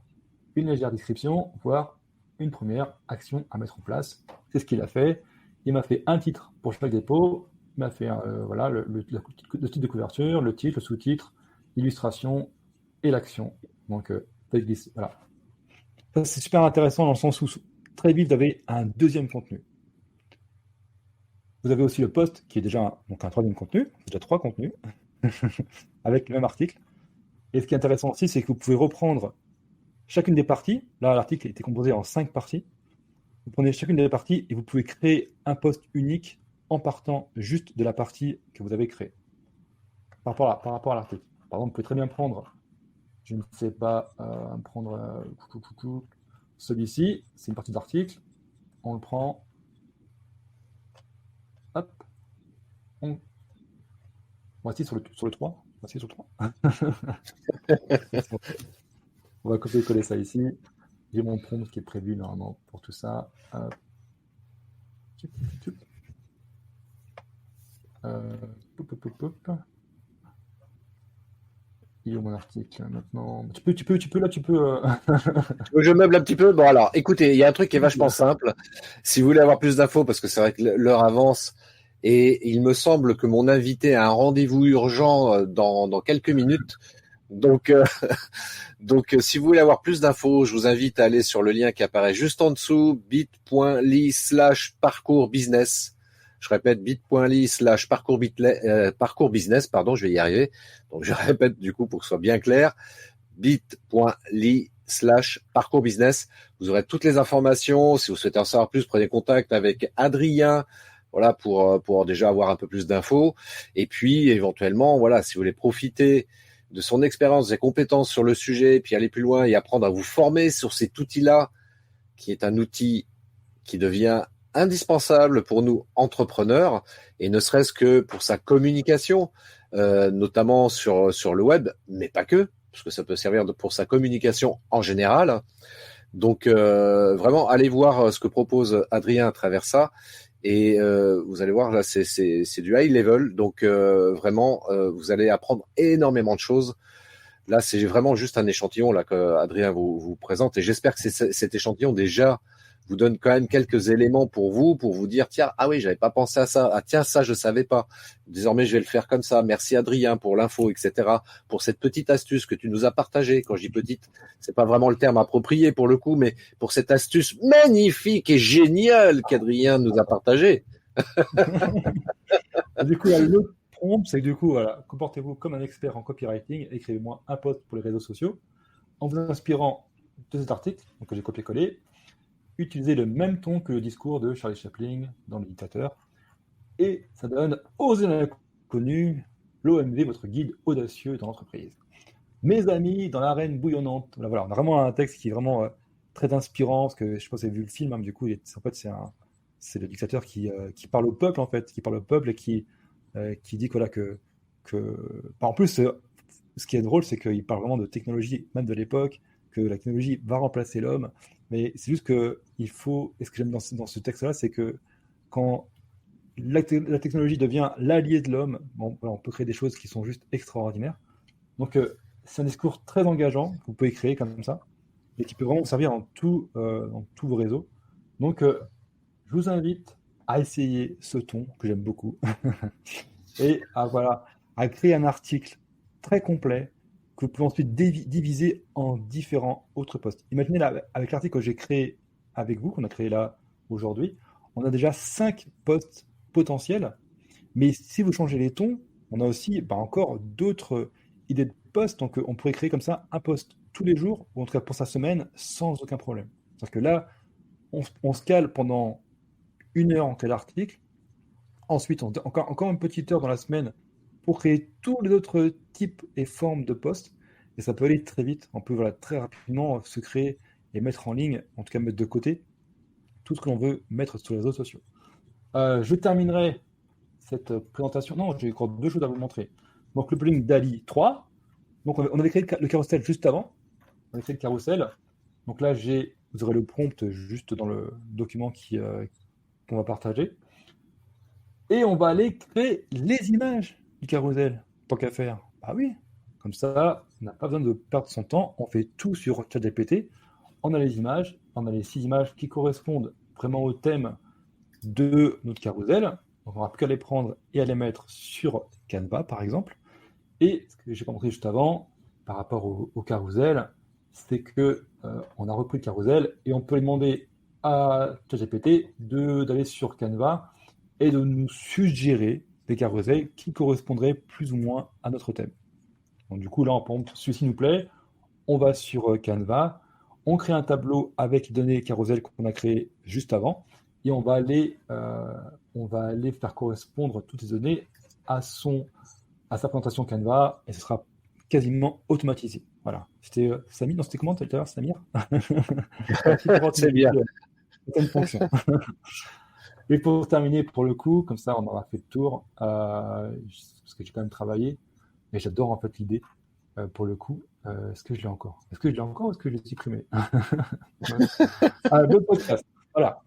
une légère description, voire une première action à mettre en place. C'est ce qu'il a fait. Il m'a fait un titre pour chaque dépôt. Il m'a fait voilà, le titre de couverture, le titre, le sous-titre, l'illustration et l'action. Donc, voilà. Ça, c'est super intéressant dans le sens où très vite, vous avez un deuxième contenu. Vous avez aussi le post qui est déjà un troisième contenu, déjà 3 contenus, avec le même article. Et ce qui est intéressant aussi, c'est que vous pouvez reprendre chacune des parties. Là, l'article a été composé en 5 parties. Vous prenez chacune des parties et vous pouvez créer un post unique en partant juste de la partie que vous avez créée par rapport à l'article. Par exemple, vous pouvez très bien prendre, je ne sais pas, celui-ci, c'est une partie d'article. On le prend. Hop. Voici sur le 3. Voici sur le 3. On va copier-coller ça ici. J'ai mon prompt qui est prévu normalement pour tout ça. Il est où mon article maintenant? Tu peux. Je meuble un petit peu. Bon, alors, écoutez, il y a un truc qui est vachement simple. Si vous voulez avoir plus d'infos, parce que c'est vrai que l'heure avance, et il me semble que mon invité a un rendez-vous urgent dans quelques minutes. Donc, si vous voulez avoir plus d'infos, je vous invite à aller sur le lien qui apparaît juste en dessous, bit.ly/parcours business. Je répète, bit.ly/parcours business, pardon, je vais y arriver. Donc, je répète du coup pour que ce soit bien clair, bit.ly/parcours business. Vous aurez toutes les informations. Si vous souhaitez en savoir plus, prenez contact avec Adrien. Voilà, pour déjà avoir un peu plus d'infos. Et puis, éventuellement, voilà, si vous voulez profiter de son expérience, des compétences sur le sujet, puis aller plus loin et apprendre à vous former sur cet outil-là, qui est un outil qui devient indispensable pour nous entrepreneurs, et ne serait-ce que pour sa communication, notamment sur le web, mais pas que, parce que ça peut servir pour sa communication en général. Donc, vraiment, allez voir ce que propose Adrien à travers ça. Et vous allez voir, là, c'est du high level. Donc, vraiment, vous allez apprendre énormément de choses. Là, c'est vraiment juste un échantillon là que Adrien vous présente. Et j'espère que cet échantillon déjà vous donne quand même quelques éléments pour vous dire, tiens, ah oui, j'avais pas pensé à ça. Ah tiens, ça, je savais pas. Désormais, je vais le faire comme ça. Merci Adrien pour l'info, etc. Pour cette petite astuce que tu nous as partagée. Quand je dis petite, c'est pas vraiment le terme approprié pour le coup, mais pour cette astuce magnifique et géniale qu'Adrien nous a partagée. Du coup, l'autre prompt, c'est que du coup, voilà, comportez-vous comme un expert en copywriting, écrivez-moi un post pour les réseaux sociaux en vous inspirant de cet article, donc que j'ai copié-collé. utiliser le même ton que le discours de Charlie Chaplin dans Le Dictateur. Et ça donne Osez l'inconnu, l'OMV, votre guide audacieux dans l'entreprise. Mes amis dans l'arène bouillonnante. Voilà, on a vraiment un texte qui est vraiment très inspirant, parce que je sais pas si vous avez vu le film, hein, mais du coup, en fait, c'est le dictateur qui parle au peuple, en fait, qui parle au peuple et qui dit voilà, en plus, ce qui est drôle, c'est qu'il parle vraiment de technologie, même de l'époque, que la technologie va remplacer l'homme. Mais c'est juste que il faut, et ce que j'aime dans ce texte-là, c'est que quand la technologie devient l'allié de l'homme, bon, voilà, on peut créer des choses qui sont juste extraordinaires. Donc, c'est un discours très engageant que vous pouvez créer comme ça et qui peut vraiment vous servir dans tous vos réseaux. Donc, je vous invite à essayer ce ton que j'aime beaucoup et à créer un article très complet que vous pouvez ensuite diviser en différents autres posts. Imaginez là, avec l'article que j'ai créé avec vous, qu'on a créé là aujourd'hui, on a déjà 5 posts potentiels, mais si vous changez les tons, on a aussi encore d'autres idées de posts, donc on pourrait créer comme ça un post tous les jours, ou en tout cas pour sa semaine, sans aucun problème. C'est-à-dire que là, on se cale pendant 1 heure en créant l'article, ensuite encore une petite heure dans la semaine pour créer tous les autres types et formes de posts, et ça peut aller très vite, on peut très rapidement se créer et mettre en ligne, en tout cas mettre de côté, tout ce que l'on veut mettre sur les réseaux sociaux. Je terminerai cette présentation. Non, j'ai encore 2 choses à vous montrer. Donc, le plugin DALL-E 3. Donc, on avait créé le carrousel juste avant. On avait créé le carrousel. Donc là, vous aurez le prompt juste dans le document qu'on va partager. Et on va aller créer les images du carrousel, tant qu'à faire. Ah oui, comme ça, on n'a pas besoin de perdre son temps. On fait tout sur ChatGPT. On a les images. On a les 6 images qui correspondent vraiment au thème de notre carrousel. Donc, on n'aura plus qu'à les prendre et à les mettre sur Canva, par exemple. Et ce que j'ai pas montré juste avant, par rapport au carrousel, c'est que on a repris le carrousel et on peut demander à ChatGPT d'aller sur Canva et de nous suggérer des carousels qui correspondraient plus ou moins à notre thème. Donc du coup, là, par exemple, celui-ci nous plaît, on va sur Canva, on crée un tableau avec les données carousel qu'on a créé juste avant, et on va aller faire correspondre toutes ces données à sa présentation Canva, et ce sera quasiment automatisé. Voilà. C'était Samir, non, c'était comment tout à l'heure, Samir? C'est bien. Certaines fonctions. Et pour terminer, pour le coup, comme ça, on aura fait le tour, parce que j'ai quand même travaillé, et j'adore en fait l'idée, pour le coup. Est-ce que je l'ai encore? Est-ce que je l'ai encore ou est-ce que je l'ai supprimé? Le podcast. Voilà.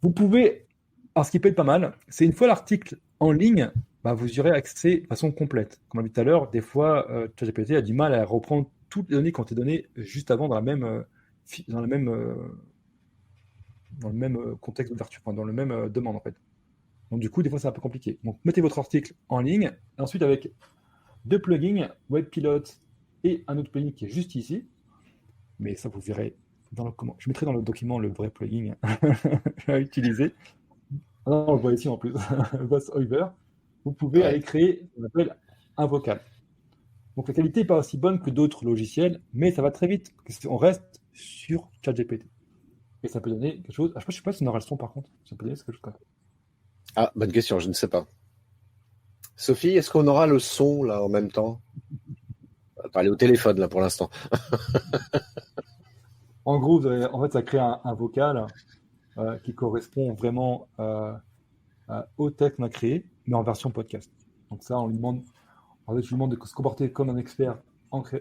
Vous pouvez, alors ce qui peut être pas mal, c'est une fois l'article en ligne, vous y aurez accès de façon complète. Comme on l'a dit tout à l'heure, des fois, ChatGPT a du mal à reprendre toutes les données qui ont été données juste avant dans le même contexte d'ouverture, dans le même demande en fait. Donc du coup, des fois, c'est un peu compliqué. Donc mettez votre article en ligne, et ensuite avec 2 plugins, WebPilot et un autre plugin qui est juste ici. Mais ça, vous verrez dans le comment. Je mettrai dans le document le vrai plugin à utiliser. Ah non, on le voit ici en plus. VoiceOver. Vous pouvez aller créer ce qu'on appelle un vocal. Donc la qualité n'est pas aussi bonne que d'autres logiciels, mais ça va très vite. On reste sur ChatGPT. Et ça peut donner quelque chose. Je ne sais pas si on aura le son par contre. Ça peut donner quelque chose comme ça. Ah, bonne question, je ne sais pas. Sophie, est-ce qu'on aura le son là en même temps? On va parler au téléphone là pour l'instant. En gros, en fait, ça crée un vocal qui correspond vraiment au texte qu'on a créé, mais en version podcast. Donc ça, je lui demande de se comporter comme un expert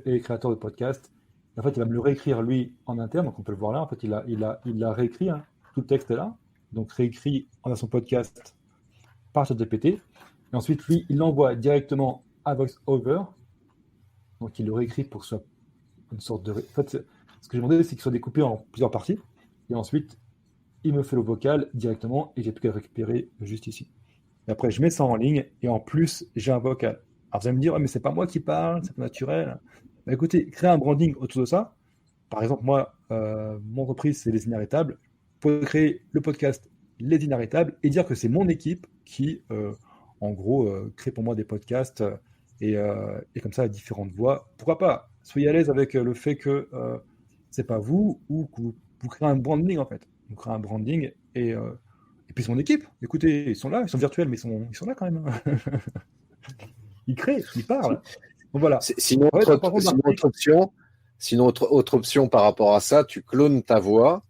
et créateur de podcast. Et en fait, il va me le réécrire lui en interne, donc on peut le voir là. En fait, il l'a réécrit, hein, tout le texte est là, donc réécrit en version podcast par ChatGPT. Et ensuite, lui, il l'envoie directement à VoiceOver. Donc, il le réécrit pour que ce soit une sorte de. En fait, ce que j'ai demandé, c'est qu'il soit découpé en plusieurs parties. Et ensuite, il me fait le vocal directement et j'ai plus qu'à le récupérer juste ici. Et après, je mets ça en ligne et en plus, j'ai un vocal. Alors, vous allez me dire, ouais, mais c'est pas moi qui parle, c'est pas naturel. Écoutez, créez un branding autour de ça. Par exemple, moi, mon entreprise, c'est Les Inarrêtables. Vous pouvez créer le podcast Les Inarrêtables et dire que c'est mon équipe qui, en gros, crée pour moi des podcasts et comme ça, à différentes voix. Pourquoi pas? Soyez à l'aise avec le fait que c'est pas vous ou que vous créez un branding, en fait. on crée un branding et puis son équipe. Écoutez, ils sont là, ils sont virtuels, mais ils sont là quand même. Ils créent, ils parlent. Donc voilà. Sinon, autre option par rapport à ça, tu clones ta voix,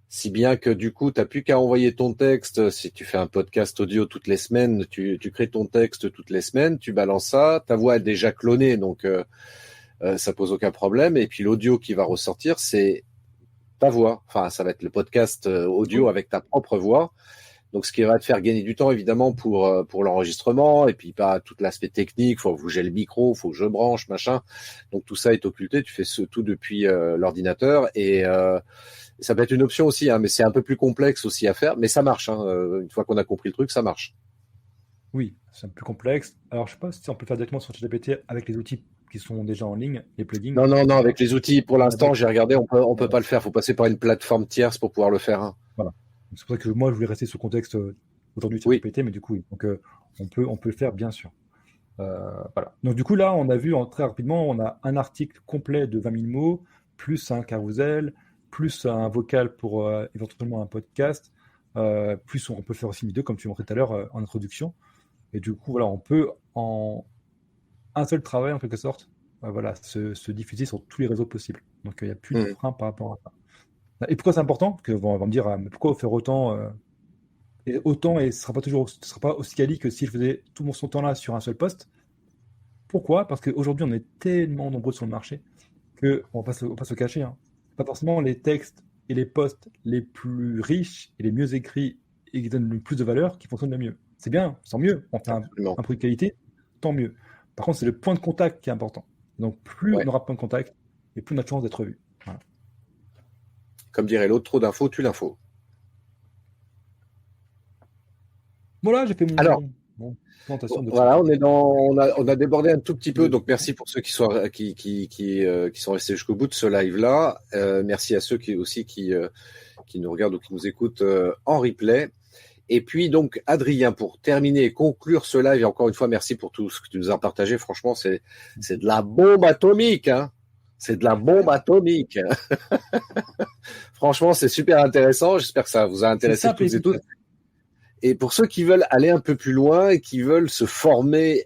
si bien que du coup, tu n'as plus qu'à envoyer ton texte. Si tu fais un podcast audio toutes les semaines, tu crées ton texte toutes les semaines, tu balances ça, ta voix est déjà clonée, donc ça pose aucun problème. Et puis l'audio qui va ressortir, c'est ta voix. Enfin, ça va être le podcast audio avec ta propre voix. Donc, ce qui va te faire gagner du temps, évidemment, pour l'enregistrement, et puis pas tout l'aspect technique, faut bouger le micro, faut que je branche, machin. Donc, tout ça est occulté, tu fais tout depuis l'ordinateur, et ça peut être une option aussi, hein, mais c'est un peu plus complexe aussi à faire, mais ça marche, hein, une fois qu'on a compris le truc, ça marche. Oui, c'est un peu plus complexe. Alors, je sais pas si on peut faire directement sur ChatGPT avec les outils qui sont déjà en ligne, les plugins. Non, avec les outils, pour l'instant, j'ai regardé, on peut pas le faire, faut passer par une plateforme tierce pour pouvoir le faire, hein. Voilà. C'est pour ça que moi, je voulais rester sur le contexte aujourd'hui de ChatGPT, mais du coup, oui. Donc, on peut le faire, bien sûr. Voilà. Donc, du coup, là, on a vu très rapidement, on a un article complet de 20 000 mots, plus un carousel, plus un vocal pour éventuellement un podcast, plus on peut faire aussi vidéo, comme tu montrais tout à l'heure en introduction. Et du coup, voilà, on peut, en un seul travail, en quelque sorte, voilà, se diffuser sur tous les réseaux possibles. Donc, il n'y a plus de frein par rapport à ça. Et pourquoi c'est important? Parce que on va me dire, mais pourquoi faire autant et ce sera pas aussi quali que si je faisais tout son temps là sur un seul poste. Pourquoi? Parce qu'aujourd'hui, on est tellement nombreux sur le marché qu'on va pas se cacher, hein. Pas forcément les textes et les posts les plus riches et les mieux écrits et qui donnent le plus de valeur qui fonctionnent le mieux. C'est bien, sans mieux. On fait un produit de qualité, tant mieux. Par contre, c'est le point de contact qui est important. Donc, plus on aura de point de contact, et plus on a de chances d'être vu. Voilà. Comme dirait l'autre, trop d'infos tue l'info. Voilà, j'ai fait mon présentation de voilà, on a débordé un tout petit peu, donc merci pour ceux qui sont restés jusqu'au bout de ce live-là. Merci à ceux qui nous regardent ou qui nous écoutent en replay. Et puis donc Adrien, pour terminer et conclure ce live, et encore une fois merci pour tout ce que tu nous as partagé. Franchement, c'est de la bombe atomique, hein. C'est de la bombe atomique. Franchement, c'est super intéressant. J'espère que ça vous a intéressé toutes et tous. Et pour ceux qui veulent aller un peu plus loin et qui veulent se former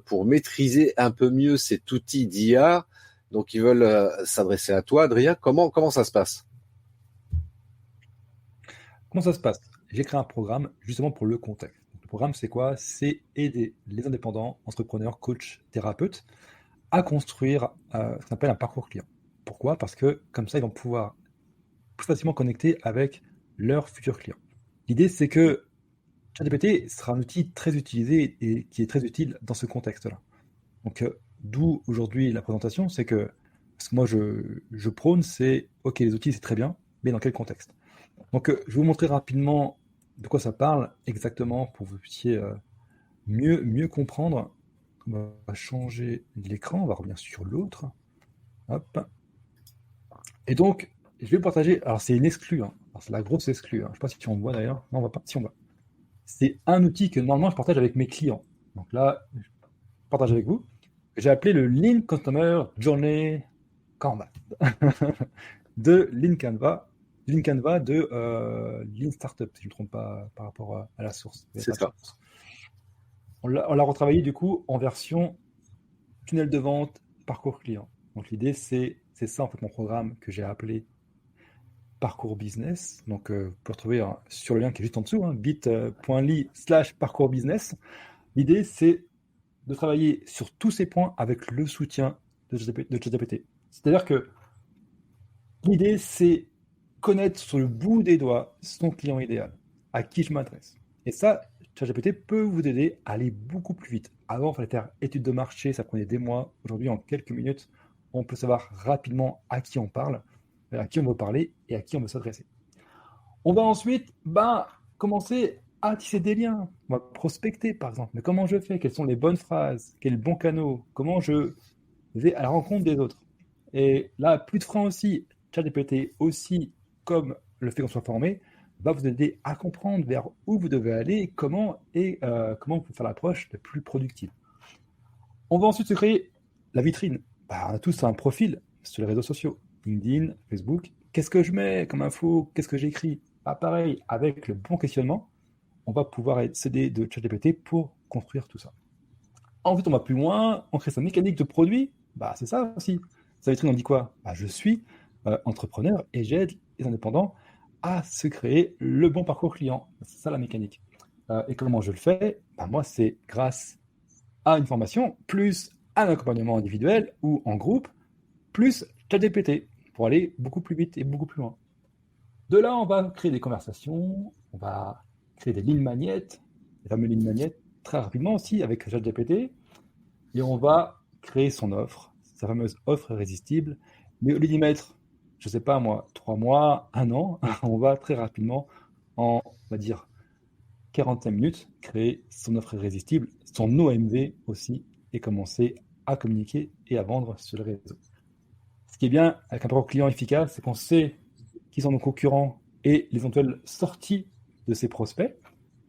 pour maîtriser un peu mieux cet outil d'IA, donc ils veulent s'adresser à toi, Adrien, comment ça se passe? Comment ça se passe? J'ai créé un programme justement pour le contexte. Donc, le programme, c'est quoi? C'est aider les indépendants, entrepreneurs, coachs, thérapeutes à construire ce qu'on appelle un parcours client. Pourquoi? Parce que comme ça, ils vont pouvoir plus facilement connecter avec leurs futurs clients. L'idée, c'est que ChatGPT sera un outil très utilisé et qui est très utile dans ce contexte-là. Donc, d'où aujourd'hui la présentation, c'est que ce que moi je prône, c'est ok, les outils c'est très bien, mais dans quel contexte? Donc, je vais vous montrer rapidement de quoi ça parle exactement pour que vous puissiez mieux comprendre. On va changer l'écran, on va revenir sur l'autre. Hop. Et donc, je vais vous partager. Alors, c'est une exclue, hein. Alors, c'est la grosse exclue, hein. Je ne sais pas si on voit d'ailleurs. Non, on ne voit pas. Si on voit. C'est un outil que normalement je partage avec mes clients. Donc là, je partage avec vous. J'ai appelé le Lean Customer Journey Canvas de Lean Canva de Lean Startup, si je ne me trompe pas par rapport à la source. C'est ça. On l'a retravaillé du coup en version tunnel de vente, parcours client. Donc l'idée, c'est ça en fait mon programme que j'ai appelé Parcours Business. Donc vous pouvez retrouver sur le lien qui est juste en dessous, hein, bit.ly/parcours business. L'idée, c'est de travailler sur tous ces points avec le soutien de ChatGPT. C'est-à-dire que l'idée, c'est connaître sur le bout des doigts son client idéal, à qui je m'adresse. Et ça, ChatGPT peut vous aider à aller beaucoup plus vite. Avant, il fallait faire étude de marché, ça prenait des mois. Aujourd'hui, en quelques minutes, on peut savoir rapidement à qui on parle, à qui on veut parler et à qui on veut s'adresser. On va ensuite commencer à tisser des liens. On va prospecter, par exemple. Mais comment je fais? Quelles sont les bonnes phrases? Quels bons canaux? Comment je vais à la rencontre des autres? Et là, plus de frein aussi. ChatGPT aussi, comme le fait qu'on soit formé, va vous aider à comprendre vers où vous devez aller, comment vous pouvez faire l'approche la plus productive. On va ensuite se créer la vitrine. On a tous un profil sur les réseaux sociaux, LinkedIn, Facebook. Qu'est-ce que je mets comme info? Qu'est-ce que j'écris? pareil, avec le bon questionnement, on va pouvoir s'aider de ChatGPT pour construire tout ça. Ensuite, on va plus loin, on crée sa mécanique de produit. C'est ça aussi. Sa vitrine, on dit quoi? Je suis entrepreneur et j'aide les indépendants à se créer le bon parcours client. C'est ça la mécanique. Et comment je le fais? Moi, c'est grâce à une formation, plus un accompagnement individuel ou en groupe, plus ChatGPT pour aller beaucoup plus vite et beaucoup plus loin. De là, on va créer des conversations, on va créer des lignes magnettes, les fameuses lignes magnettes, très rapidement aussi avec ChatGPT, et on va créer son offre, sa fameuse offre irrésistible. Mais au lieu d'y mettre, je ne sais pas moi, 3 mois, 1 an, on va très rapidement, on va dire 45 minutes, créer son offre irrésistible, son OMV aussi, et commencer à communiquer et à vendre sur les réseaux. Ce qui est bien avec un parcours client efficace, c'est qu'on sait qui sont nos concurrents et les éventuelles sorties de ces prospects.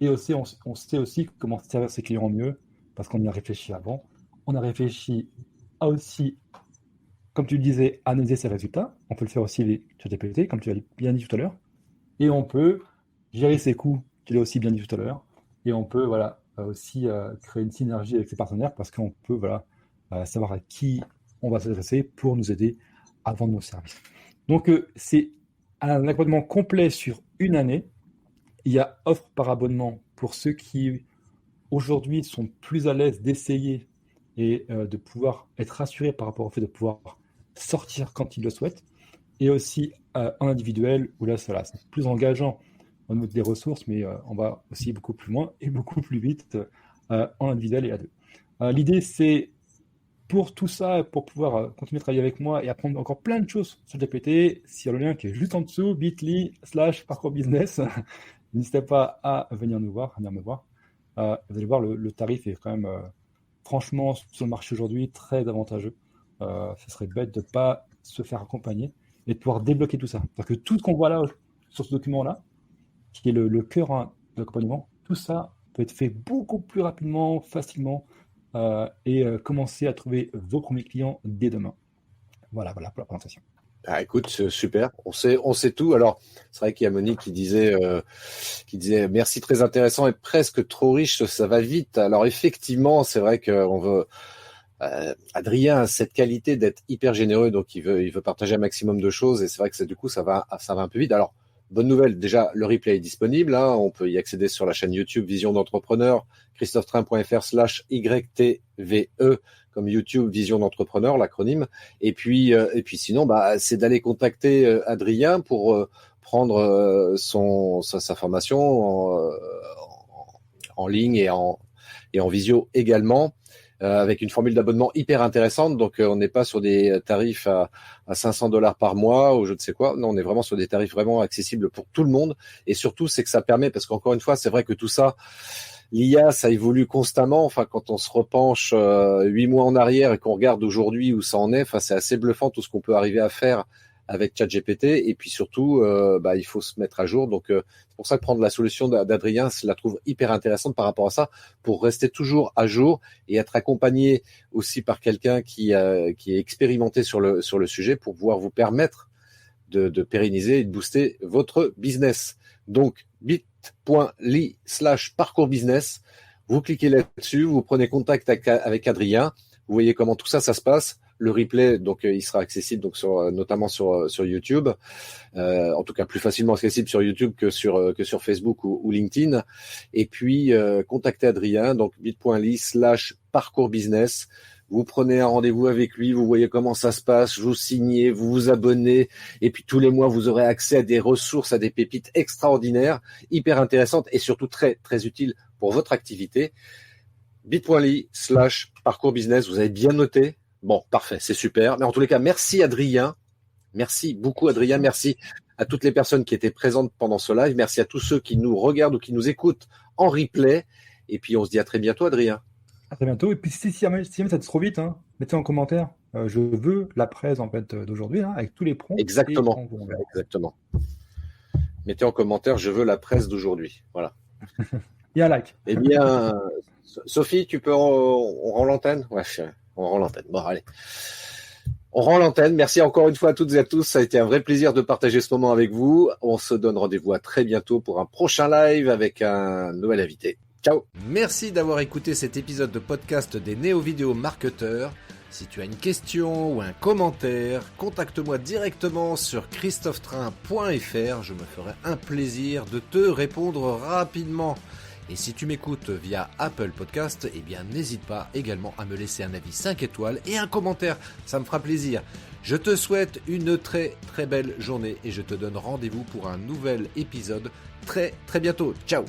Et aussi, on sait aussi comment servir ses clients mieux, parce qu'on y a réfléchi avant. On a réfléchi à aussi, comme tu le disais, analyser ses résultats. On peut le faire aussi avec ChatGPT, comme tu l'as bien dit tout à l'heure. Et on peut gérer ses coûts, tu l'as aussi bien dit tout à l'heure. Et on peut aussi créer une synergie avec ses partenaires, parce qu'on peut savoir à qui on va s'adresser pour nous aider à vendre nos services. Donc, c'est un accompagnement complet sur une année. Il y a offre par abonnement pour ceux qui, aujourd'hui, sont plus à l'aise d'essayer et de pouvoir être rassurés par rapport au fait de pouvoir sortir quand ils le souhaitent. Et aussi en individuel, où là, c'est plus engageant au niveau des ressources, mais on va aussi beaucoup plus loin et beaucoup plus vite en individuel et à deux. L'idée, c'est pour tout ça, pour pouvoir continuer à travailler avec moi et apprendre encore plein de choses sur GPT, sur le lien qui est juste en dessous, bit.ly/parcours business. N'hésitez pas à venir me voir. Vous allez voir, le tarif est quand même, franchement, sur le marché aujourd'hui, très avantageux. Ce serait bête de ne pas se faire accompagner et de pouvoir débloquer tout ça. Parce que tout ce qu'on voit là, sur ce document-là, qui est le cœur de l'accompagnement, tout ça peut être fait beaucoup plus rapidement, facilement, et commencer à trouver vos premiers clients dès demain. Voilà pour la présentation. Écoute, super. On sait tout. Alors, c'est vrai qu'il y a Monique qui disait merci, très intéressant et presque trop riche, ça va vite. Alors effectivement, c'est vrai qu'on veut. Adrien a cette qualité d'être hyper généreux, donc il veut partager un maximum de choses et c'est vrai que du coup ça va un peu vite. Alors, bonne nouvelle, déjà le replay est disponible, hein, on peut y accéder sur la chaîne YouTube Vision d'entrepreneur, christophetrain.fr/YTVE comme YouTube Vision d'entrepreneur, l'acronyme. Et puis sinon, c'est d'aller contacter Adrien pour prendre sa formation en ligne et en visio également. Avec une formule d'abonnement hyper intéressante. Donc, on n'est pas sur des tarifs à $500 par mois ou je ne sais quoi. Non, on est vraiment sur des tarifs vraiment accessibles pour tout le monde. Et surtout, c'est que ça permet, parce qu'encore une fois, c'est vrai que tout ça, l'IA, ça évolue constamment. Enfin, quand on se repenche 8 mois en arrière et qu'on regarde aujourd'hui où ça en est, c'est assez bluffant tout ce qu'on peut arriver à faire avec ChatGPT. Et puis surtout, il faut se mettre à jour. Donc, c'est pour ça que prendre la solution d'Adrien, je la trouve hyper intéressante par rapport à ça, pour rester toujours à jour et être accompagné aussi par quelqu'un qui est expérimenté sur le sujet pour pouvoir vous permettre de pérenniser et de booster votre business. Donc, bit.ly/parcours business. Vous cliquez là-dessus, vous prenez contact avec Adrien. Vous voyez comment tout ça se passe. Le replay, donc, il sera accessible donc notamment sur YouTube, en tout cas plus facilement accessible sur YouTube que sur Facebook ou LinkedIn. Et puis contactez Adrien, donc bit.ly/parcours business. Vous prenez un rendez-vous avec lui, vous voyez comment ça se passe, vous signez, vous vous abonnez, et puis tous les mois vous aurez accès à des ressources, à des pépites extraordinaires, hyper intéressantes et surtout très très utiles pour votre activité. bit.ly/parcours business. Vous avez bien noté? Bon, parfait, c'est super. Mais en tous les cas, merci Adrien. Merci beaucoup Adrien. Merci à toutes les personnes qui étaient présentes pendant ce live. Merci à tous ceux qui nous regardent ou qui nous écoutent en replay. Et puis, on se dit à très bientôt, Adrien. À très bientôt. Et puis, si jamais ça te trop vite, mettez en commentaire. Je veux la presse en fait d'aujourd'hui, avec tous les prompts. Exactement. Exactement. Mettez en commentaire, je veux la presse d'aujourd'hui. Voilà. Et un like. Eh bien, Sophie, tu peux, on rend l'antenne? Ouais, on rend l'antenne. Bon, allez. On rend l'antenne. Merci encore une fois à toutes et à tous. Ça a été un vrai plaisir de partager ce moment avec vous. On se donne rendez-vous à très bientôt pour un prochain live avec un nouvel invité. Ciao. Merci d'avoir écouté cet épisode de podcast des Néo-Vidéo Marketeurs. Si tu as une question ou un commentaire, contacte-moi directement sur christophetrain.fr. Je me ferai un plaisir de te répondre rapidement. Et si tu m'écoutes via Apple Podcast, eh bien n'hésite pas également à me laisser un avis 5 étoiles et un commentaire, ça me fera plaisir. Je te souhaite une très très belle journée et je te donne rendez-vous pour un nouvel épisode très très bientôt. Ciao.